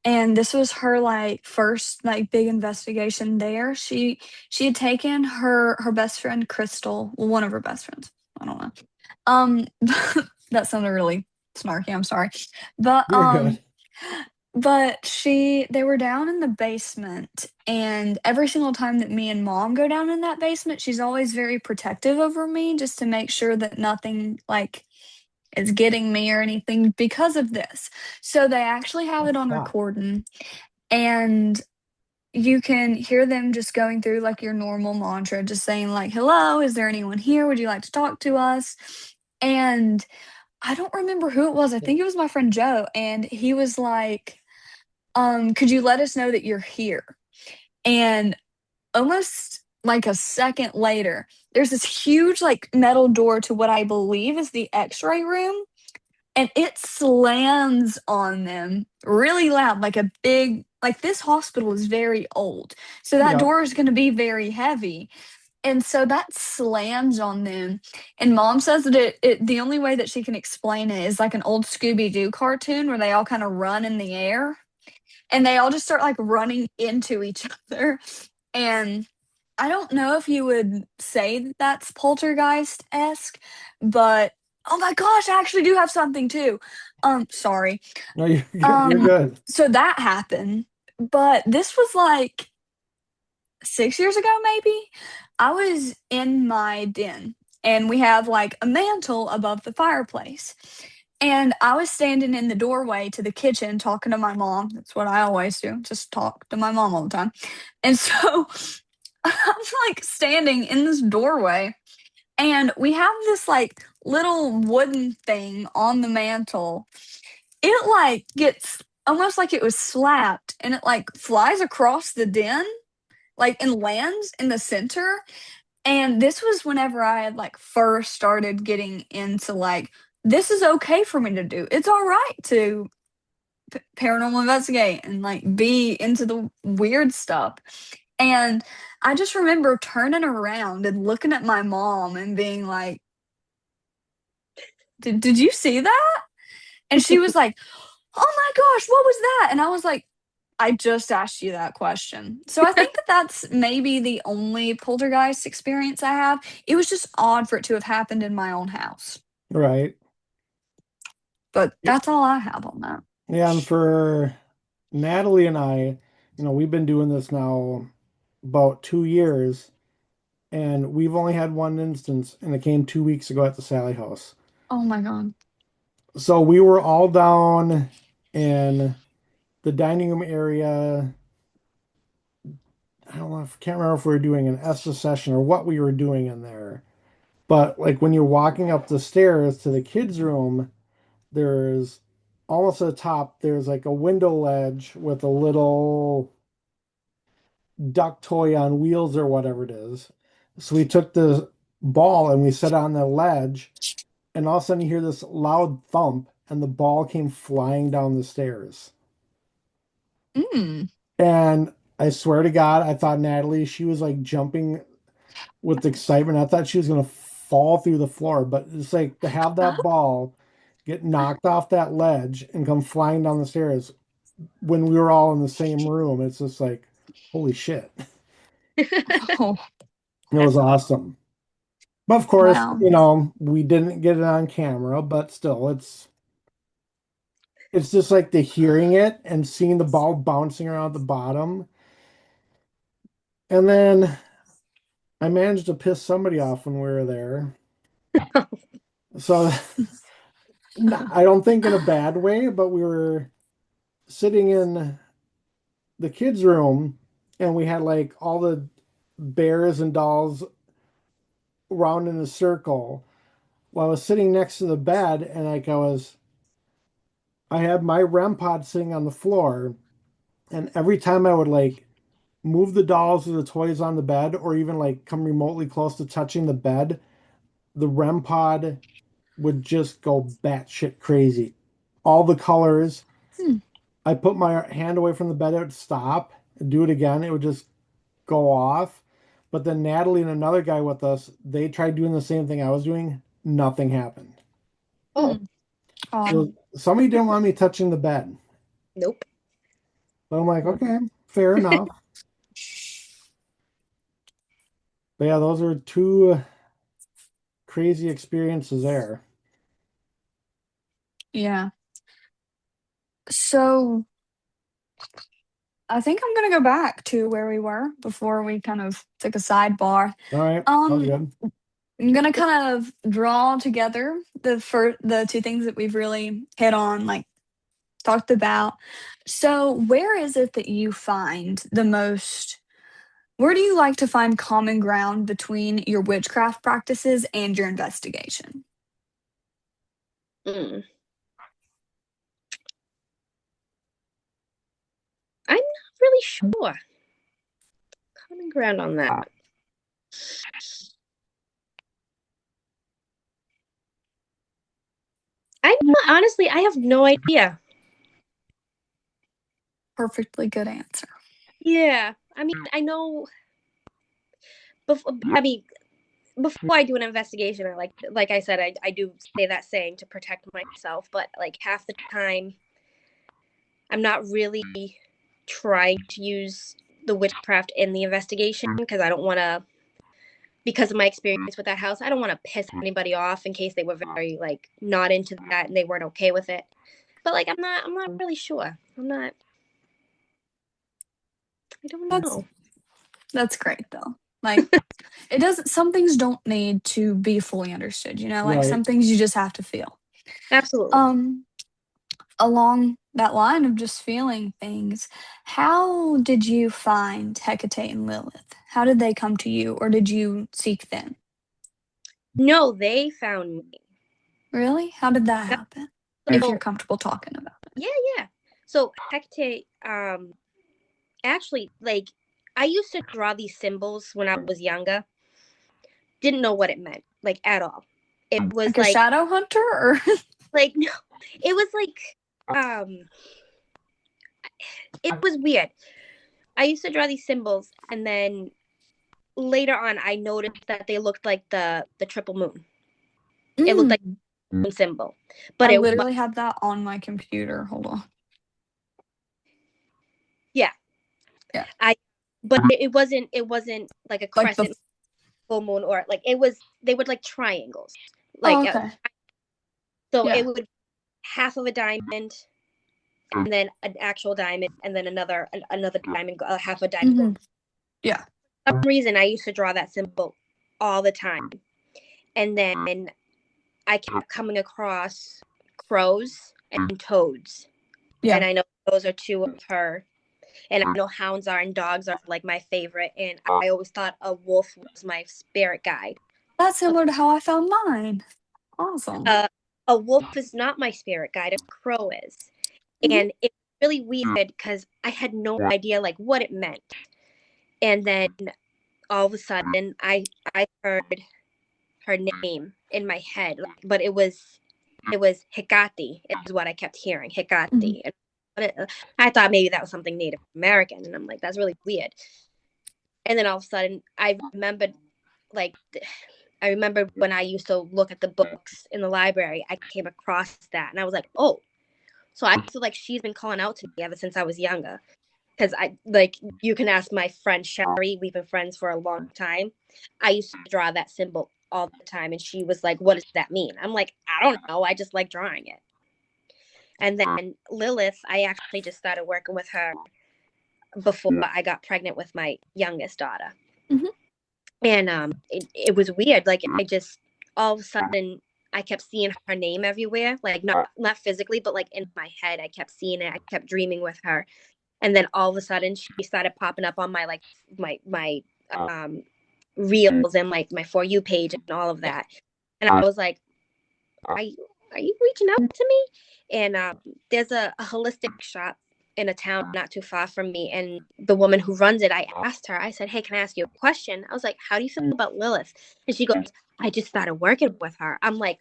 and this was her like first like big investigation there. She had taken her best friend Crystal, well, one of her best friends. I don't know. Um, that sounded really snarky. I'm sorry, but You're good. they were down in the basement, and every single time that me and mom go down in that basement, she's always very protective over me, just to make sure that nothing like is getting me or anything because of this. So they actually have it on Stop. recording, and you can hear them just going through like your normal mantra, just saying like, "Hello, is there anyone here? Would you like to talk to us?" And I don't remember who it was. I think it was my friend Joe, and he was like, could you let us know that you're here?" And almost like a second later, there's this huge like metal door to what I believe is the x-ray room, and it slams on them really loud, like a big, like this hospital is very old. So that Yep. door is going to be very heavy. And so that slams on them. And mom says that the only way that she can explain it is like an old Scooby Doo cartoon where they all kind of run in the air and they all just start like running into each other. And I don't know if you would say that that's poltergeist esque, but oh my gosh, I actually do have something too. Sorry. No, you're good. You're good. So that happened, but this was like 6 years ago, maybe. I was in my den, and we have like a mantle above the fireplace. And I was standing in the doorway to the kitchen talking to my mom. That's what I always do, just talk to my mom all the time. And so I'm like standing in this doorway, and we have this like little wooden thing on the mantle. It like gets almost like it was slapped, and it like flies across the den, like and lands in the center. And this was whenever I had like first started getting into like, this is okay for me to do. It's all right to paranormal investigate and like be into the weird stuff. And I just remember turning around and looking at my mom and being like, did you see that? And she was like, "Oh my gosh, what was that?" And I was like, "I just asked you that question." So I think that that's maybe the only poltergeist experience I have. It was just odd for it to have happened in my own house. Right. But that's all I have on that. Yeah, and for Natalie and I, we've been doing this now about 2 years, and we've only had one instance, and it came 2 weeks ago at the Sally house. Oh my god. So we were all down in the dining room area. I don't know, can't remember if we were doing an ESTA session or what we were doing in there. But like when you're walking up the stairs to the kids' room, there's almost at the top, there's like a window ledge with a little duck toy on wheels or whatever it is. So we took the ball and we set it on the ledge, and all of a sudden you hear this loud thump, and the ball came flying down the stairs. Mm. And I swear to God, I thought Natalie, she was like jumping with excitement. I thought she was gonna fall through the floor, but it's like to have that ball get knocked off that ledge and come flying down the stairs when we were all in the same room. It's just like, holy shit. Oh, It was awesome. But of course, wow. we didn't get it on camera, but still, it's just like the hearing it and seeing the ball bouncing around the bottom. And then I managed to piss somebody off when we were there. So I don't think in a bad way, but we were sitting in the kids' room, and we had like all the bears and dolls round in a circle. Well, I was sitting next to the bed, and like I had my REM pod sitting on the floor, and every time I would like move the dolls or the toys on the bed, or even like come remotely close to touching the bed, the REM pod would just go batshit crazy. All the colors. Hmm. I put my hand away from the bed, it would stop, do it again, it would just go off. But then Natalie and another guy with us, they tried doing the same thing I was doing. Nothing happened. Oh, Hmm. I, Oh, So somebody didn't want me touching the bed. nope. But I'm like, okay, fair enough. But yeah, those are two crazy experiences there. yeah. So I think I'm gonna go back to where we were before we kind of took a sidebar. All right, sounds Um, good. I'm gonna kind of draw together the two things that we've really hit on, like talked about. So where is it that you find the most where do you like to find common ground between your witchcraft practices and your investigation? Mm. I'm not really sure. Common ground on that. Honestly, I have no idea. Perfectly good answer. Yeah, I mean, I know. I mean, before I do an investigation, or like I said, I do say that saying to protect myself. But like half the time, I'm not really trying to use the witchcraft in the investigation because I don't want to. Because of my experience with that house, I don't want to piss anybody off in case they were very like not into that and they weren't okay with it. But like, I'm not really sure. I'm not. I don't That's know. that's great though. Like it doesn't some things don't need to be fully understood, you know, like some Right. things you just have to feel. Absolutely. Um Along that line of just feeling things, how did you find Hecate and Lilith? How did they come to you or did you seek them? No, they found me. Really? How did that happen? If you're So comfortable talking about it. yeah, yeah. So Hecate, actually, like I used to draw these symbols when I was younger. Didn't know what it meant, like at all. It was Like a shadow hunter or like no, it was um, it was weird. I used to draw these symbols, and then later on, I noticed that they looked like the triple moon. It looked like Mm, a moon symbol, but I it literally have that on my computer. Hold on. yeah, Yeah. I but it wasn't like a Like the crescent full moon or like it was they were like triangles Oh, like okay. so it Yeah. would half of a diamond and then an actual diamond and then another diamond half a diamond Hmm. Yeah. for some reason I used to draw that symbol all the time and then I kept coming across crows and toads and Yeah. I know those are two of her and I know hounds are and dogs are like my favorite and I always thought a wolf was my spirit guide. That's similar to how I found mine. Awesome. uh, a wolf is not my spirit guide, a crow is. Hmm. And it's really weird because I had no idea like what it meant. And then all of a sudden I heard her name in my head, but it was Hecate is what I kept hearing, Hmm. Hecate. And I thought maybe that was something Native American, and I'm like, that's really weird. And then all of a sudden, like I remember when I used to look at the books in the library, I came across that, and I was like, oh, so I feel like she's been calling out to me ever since I was younger. Because I like you can ask my friend Sherry, we've been friends for a long time. I used to draw that symbol all the time, and she was like, "What does that mean?" I'm like, "I don't know. I just like drawing it." And then Lilith, I actually just started working with her before I got pregnant with my youngest daughter, Hmm. and it was weird. Like I just all of a sudden I kept seeing her name everywhere, like not physically, but like in my head, I kept seeing it. I kept dreaming with her, and then all of a sudden she started popping up on my like my reels and like my For You page and all of that. And I was like, are you reaching out to me? And there's a holistic shop in a town not too far from me. And the woman who runs it, I asked her, I said, hey, can I ask you a question? I was like, how do you feel about Lilith? And she goes, I just started working with her. I'm like,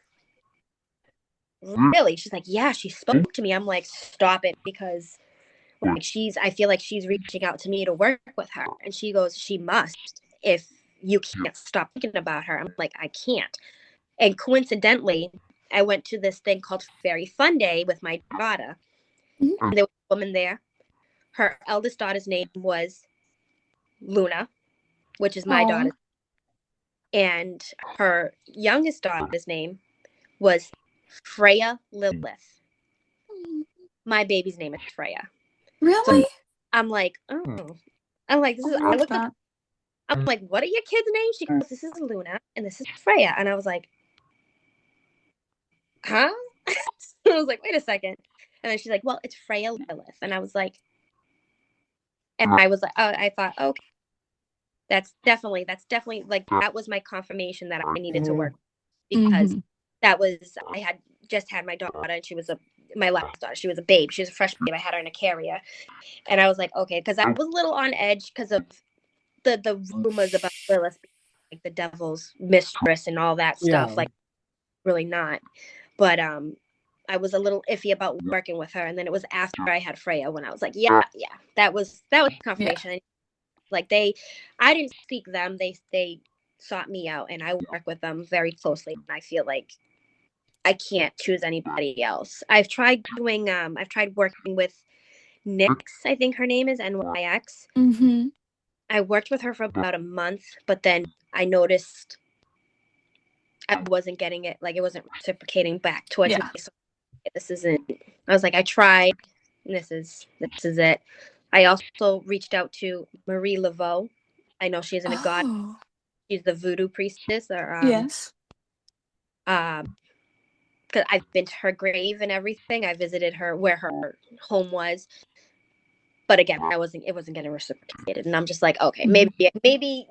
really? She's like, yeah, she spoke to me. I'm like, stop it, because like I feel like she's reaching out to me to work with her. And she goes, she must, if you can't stop thinking about her. I'm like, I can't. And coincidentally, I went to this thing called Fairy Fun Day with my daughter. Mhm. And there was a woman there. Her eldest daughter's name was Luna, which is my Oh, daughter's. And her youngest daughter's name was Freya Lilith. My baby's name is Freya. So really? I'm like, oh. I'm like, I I love looked up, that. I'm like, what are your kids' names? She goes, this is Luna and this is Freya. And I was like, huh? I was like, wait a second. And then she's like, well, it's Freya Lilith. And I was like, oh, I thought, okay, that's definitely like, that was my confirmation that I needed to work, because Mm-hmm. I had just had my daughter, and my last daughter, she was a babe. She was a fresh babe. I had her in a carrier. And I was like, okay, because I was a little on edge because of the rumors about Lilith being like the devil's mistress and all that Yeah. stuff. Like, really not. But I was a little iffy about working with her. And then it was after I had Freya when I was like, yeah, that was Yeah. confirmation. Like I didn't seek them. They sought me out, and I work with them very closely. And I feel like I can't choose anybody else. I've tried working with Nyx, I think her name is NYX. Mm-hmm. I worked with her for about a month, but then I noticed I wasn't getting it, like it wasn't reciprocating back towards me. Yeah. So this isn't, I was like, I tried, and this is it. I also reached out to Marie Laveau. I know she's in a god. Oh, She's the voodoo priestess, or yes. um because I've been to her grave and everything. I visited her where her home was. But again, it wasn't getting reciprocated. And I'm just like, okay, Mm-hmm.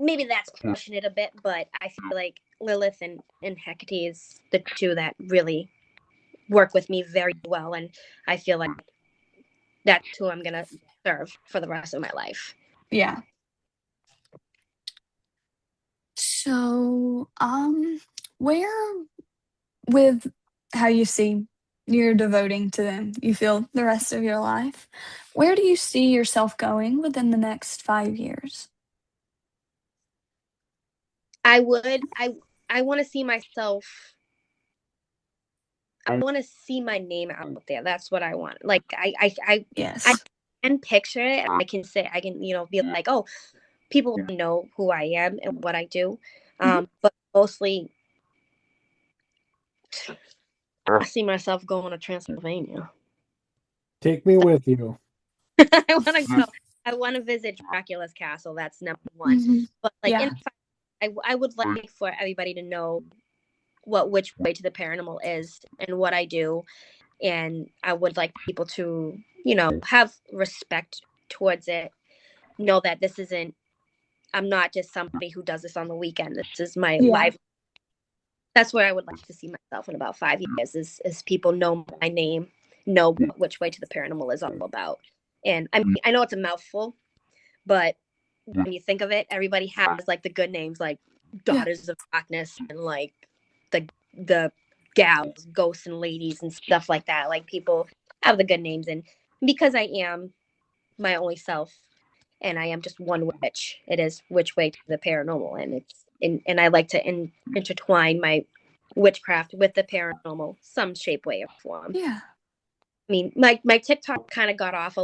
maybe that's pushing it a bit, but I feel like Lilith and Hecate is the two that really work with me very well. And I feel like that's who I'm gonna serve for the rest of my life. Yeah. So, where with how you see you're devoting to them, you feel the rest of your life, where do you see yourself going within the next 5 years? I would I want to see myself, I want to see my name out there. That's what I want. Like I Yes. can picture it. I can say, I can, be like, oh, people know who I am and what I do. Mhm. But mostly I see myself going to Transylvania. Take me with you. I want to go. I want to visit Dracula's castle. That's number one. Mhm. But like Yeah. I would like for everybody to know which way to the paranormal is and what I do. And I would like people to, have respect towards it. Know that this isn't, I'm not just somebody who does this on the weekend. This is my Yeah. life. That's where I would like to see myself in about 5 years, is people know my name, know which way to the paranormal is all about. And I mean, I know it's a mouthful, but when you think of it, everybody has like the good names, like Yeah. Daughters of Darkness, and like the gals, ghosts and ladies and stuff like that. Like, people have the good names, and because I am my only self, and I am just one witch, it is which way to the paranormal, and and I like to intertwine my witchcraft with the paranormal, some shape, way, or form. Yeah. I mean, my TikTok kind of got off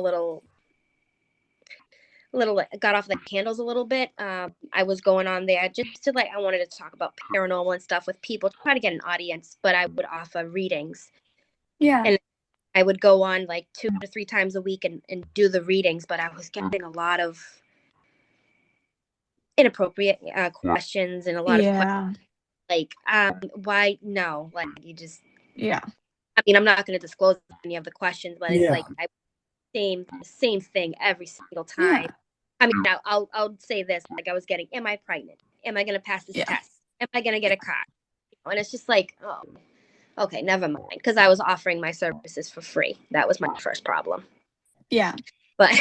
got off the handles a little bit. I was going on there just to, like, I wanted to talk about paranormal and stuff with people, try to get an audience, but I would offer readings, Yeah. and I would go on like 2 to 3 times a week and do the readings, but I was getting a lot of inappropriate questions, and a lot of questions Yeah. like, why no, like, you just, Yeah. I mean, I'm not going to disclose any of the questions, but it's Yeah. like, the same thing every single Yeah. time. I mean, I'll say this, like I was getting, am I pregnant? Am I going to pass this Yeah. test? Am I going to get a car? And it's just like, oh, okay, never mind. Because I was offering my services for free. That was my first problem. Yeah. But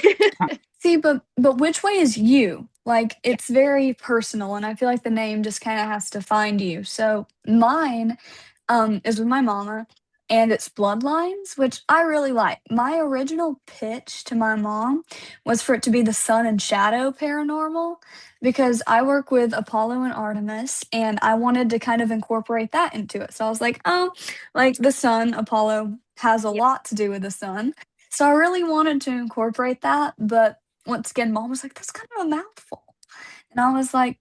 See, but which way is you? Like yeah, it's very personal, and I feel like the name just kind of has to find you. So mine is with my mama, and it's Bloodlines, which I really like. My original pitch to my mom was for it to be the Sun and Shadow Paranormal because I work with Apollo and Artemis, and I wanted to kind of incorporate that into it. So I was like, oh, like the sun, Apollo has a yeah, lot to do with the sun. So I really wanted to incorporate that, but once again, mom was like, that's kind of a mouthful. And I was like,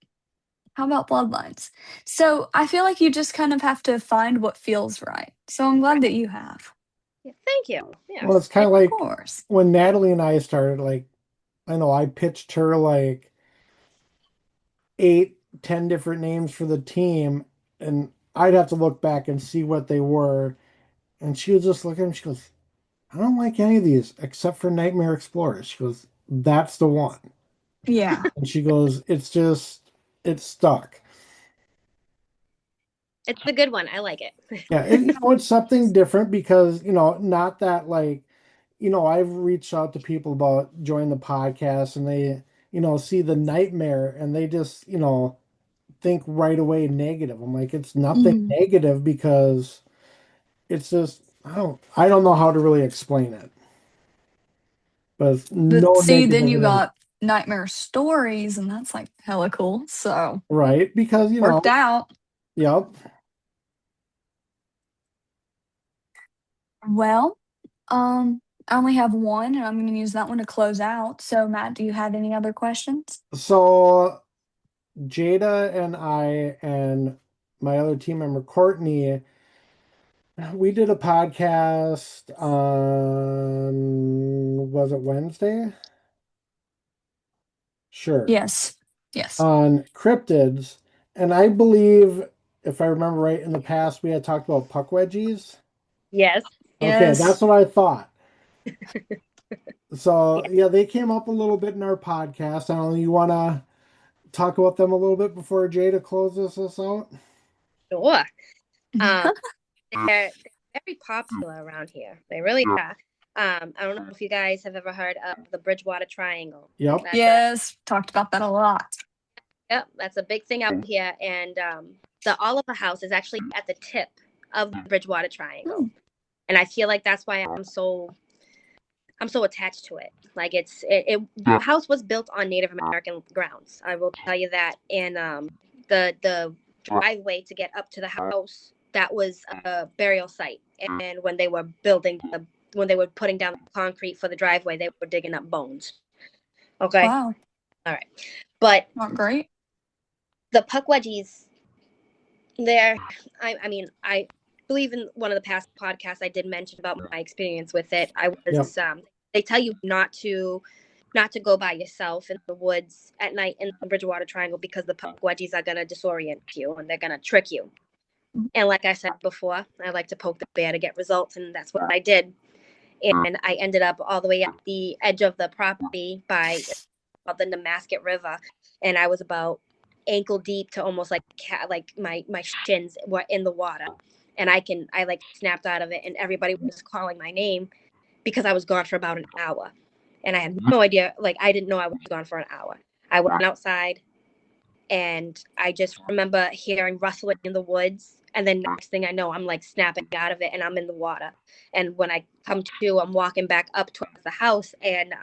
how about bloodlines? So I feel like you just kind of have to find what feels right. So I'm glad right. that you have. Yeah, thank you. Well, it's Yes. kind Of of like course. when Natalie and I started, like, I know I pitched her like 8, 10 different names for the team, and I'd have to look back and see what they were. And she would just look at them, she goes, I don't like any of these except for Nightmare.Explorers. She goes, that's the one. Yeah. And she goes, it's stuck. It's a good one. I like it. Yeah, and it's something different because, not that like, I've reached out to people about joining the podcast and they, see the nightmare and they just, think right away negative. I'm like, it's nothing Mhm. negative because it's just I don't know how to really explain it. But it's But no see, then you negative, got nightmare stories, and that's like hella cool. So right? Because, worked out. yep. Well, I only have one, and I'm going to use that one to close out. So, Matt, do you have any other questions? So Jada and I and my other team member Courtney, we did a podcast on, was it Wednesday? Sure. Yes. Yes. On cryptids. And I believe, if I remember right, in the past we had talked about puck wedgies. Yes. Okay, that's Yes. what I thought. Yeah. So yeah, they came up a little bit in our podcast. I don't know, you want to talk about them a little bit before Jada closes us out? Sure. Um, they're very popular around here. They really are. I don't know if you guys have ever heard of the Bridgewater Triangle. Yep. Yes. Talked about that a lot. That's a big thing out here, and the Oliver House is actually at the tip of the Bridgewater Triangle, Hmm. and I feel like that's why I'm so attached to it. Like the house was built on Native American grounds. I will tell you that, and the driveway to get up to the house, that was a burial site, and when they were putting down the concrete for the driveway, they were digging up bones. Okay, Wow. all right, but Not great. the Puckwudgies, there, I mean, I believe in one of the past podcasts I did mention about my experience with it. I Yep. was they tell you not to go by yourself in the woods at night in the Bridgewater Triangle because the Puckwudgies are gonna disorient you and they're gonna trick you. And like I said before, I like to poke the bear to get results, and that's what I did. And I ended up all the way at the edge of the property by the Nemasket River, and I was about ankle deep to almost like my shins were in the water, and I like snapped out of it, and everybody was calling my name because I was gone for about an hour, and I had no idea. Like I didn't know I was gone for an hour. I went outside, and I just remember hearing rustling in the woods. And then next thing I know, I'm like snapping out of it and I'm in the water. And when I come to, I'm walking back up towards the house and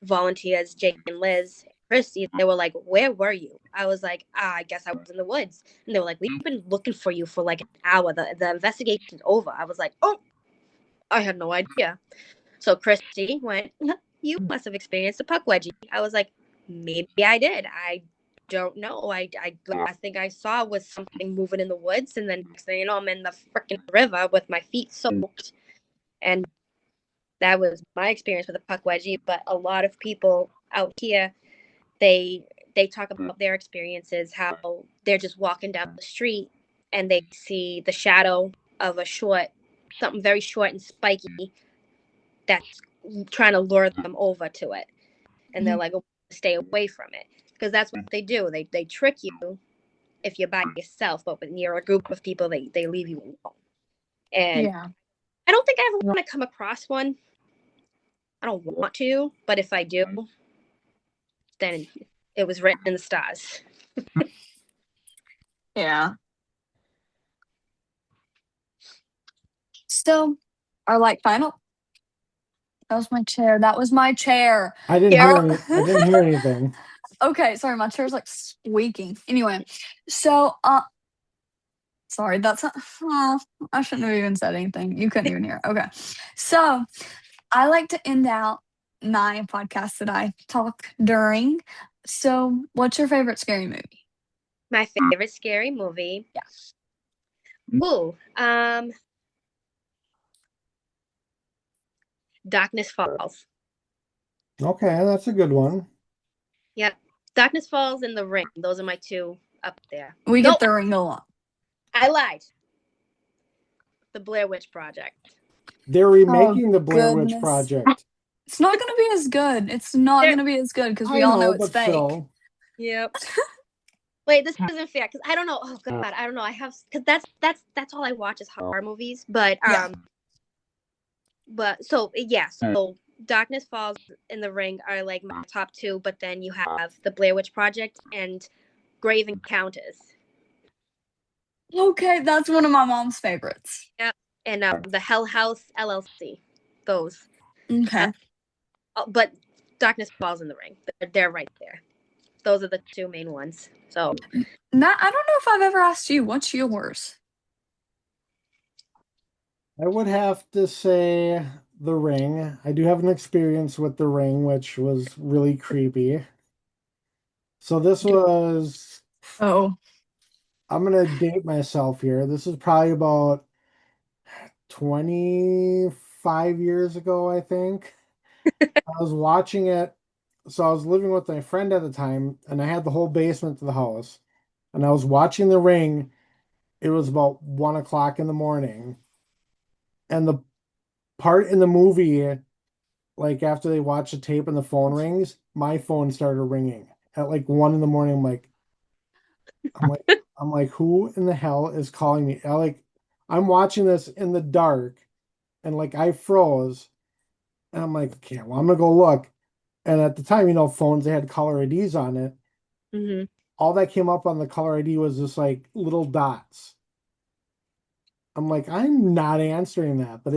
volunteers, Jake and Liz, and Christy, they were like, where were you? I was like, I guess I was in the woods. And they were like, we've been looking for you for like an hour. The investigation's over. I was like, oh, I had no idea. So Christy went, you must have experienced a puck wedgie. I was like, maybe I did. I don't know. I last thing I saw was something moving in the woods, and then next thing you know, I'm in the freaking river with my feet soaked. And that was my experience with a puck wedgie. But a lot of people out here, they they talk about their experiences, how they're just walking down the street and they see the shadow of something very short and spiky that's trying to lure them over to it. And they're Mhm. like, stay away from it, because that's what they do. They trick you if you're by yourself, but when you're a group of people, they leave you alone. And Yeah. I don't think I ever want to come across one. I don't want to, but if I do, then it was written in the stars. Yeah. So, our like final. That was my chair. That was my chair. I didn't hear Here, any. I didn't hear anything. Okay, sorry, my chair's like squeaking. Anyway, so sorry, that's not. Oh, I shouldn't have even said anything. You couldn't even hear. Okay, so I like to end out my podcast that I talk during. So, what's your favorite scary movie? my favorite scary movie. Yeah. Ooh, Darkness Falls. Okay, that's a good one. Yep, Darkness Falls and The Ring. Those are my two up there. We No, get the ring a lot. I lied. The Blair Witch Project. They're Oh, remaking the Blair Witch goodness. Project. It's not going to be as good. It's not There- going to be as good because I we all know know, it's but fake. still. Yep. Wait, this isn't fair because I don't know. Oh God, I don't know. I have because that's all I watch is horror movies. But Yeah. but so yeah, so Darkness Falls and The Ring are like my top two. But then you have the Blair Witch Project and Grave Encounters. Okay, that's one of my mom's favorites. Yep, and the Hell House LLC. Those. Okay. But Darkness Falls and The Ring. They're right there. Those are the two main ones. So Matt, I don't know if I've ever asked you, what's yours? I would have to say The Ring. I do have an experience with The Ring, which was really creepy. So this was, Oh. I'm gonna date myself here. This is probably about 25 years ago, I think. I was watching it. So I was living with my friend at the time, and I had the whole basement to the house. And I was watching The Ring. It was about 1 o'clock in the morning. And the part in the movie, like after they watch the tape and the phone rings, my phone started ringing at like 1 in the morning. I'm like, I'm like, who in the hell is calling me? I'm watching this in the dark, and like I froze, and I'm like, okay, well, I'm gonna go look. And at the time, phones they had caller IDs on it. mm-hmm. All that came up on the caller ID was just like little dots. I'm like, I'm not answering that, but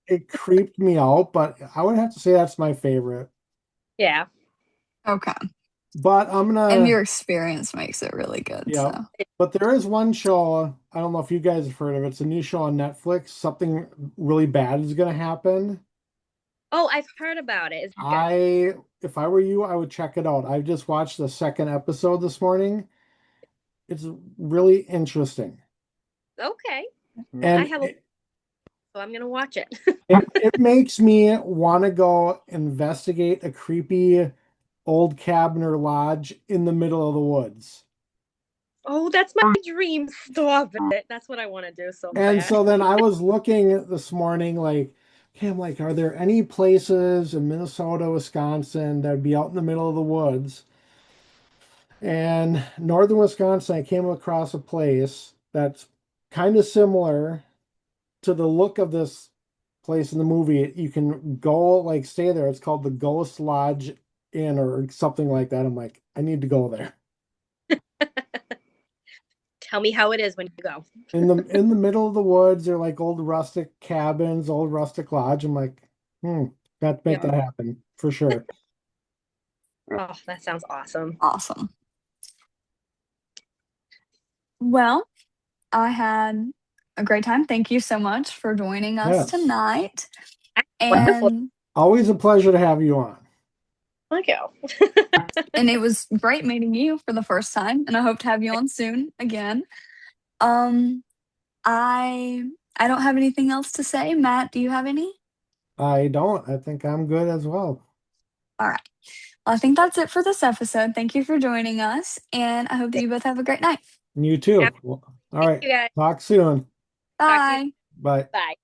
it creeped me out. But I would have to say that's my favorite. Yeah. Okay. But I'm And gonna, your experience makes it really good. yeah. So, But there is one show, I don't know if you guys have heard of it. It's a new show on Netflix. Something really bad is gonna happen. Oh, I've heard about it. Is it good? If I were you, I would check it out. I just watched the second episode this morning. It's really interesting. Okay. Well, I And have a so I'm gonna watch it. it makes me want to go investigate a creepy old cabin or lodge in the middle of the woods. Oh, that's my dream. Stop it. That's what I want to do so And bad. so then I was looking this morning, like, okay, I'm like, are there any places in Minnesota, Wisconsin that would be out in the middle of the woods? And northern Wisconsin, I came across a place that's kind of similar to the look of this place in the movie. You can go like stay there. It's called the Ghost Lodge Inn or something like that. I'm like, I need to go there. Tell me how it is when you go. In the middle of the woods, they're like old rustic cabins, old rustic lodge. I'm like, got to make that happen for sure. Oh, that sounds awesome. awesome. Well, I had a great time. Thank you so much for joining us Yes. tonight. Wonderful. And Always a pleasure to have you on. Thank you. and it was great meeting you for the first time, and I hope to have you on soon again. Um, I I don't have anything else to say. Matt, do you have any? I don't. I think I'm good as well. All right. Well, I think that's it for this episode. Thank you for joining us, and I hope that you both have a great night. You too. Well, all Thank right. you guys. Talk soon. Talk to you. Bye. Bye. Bye.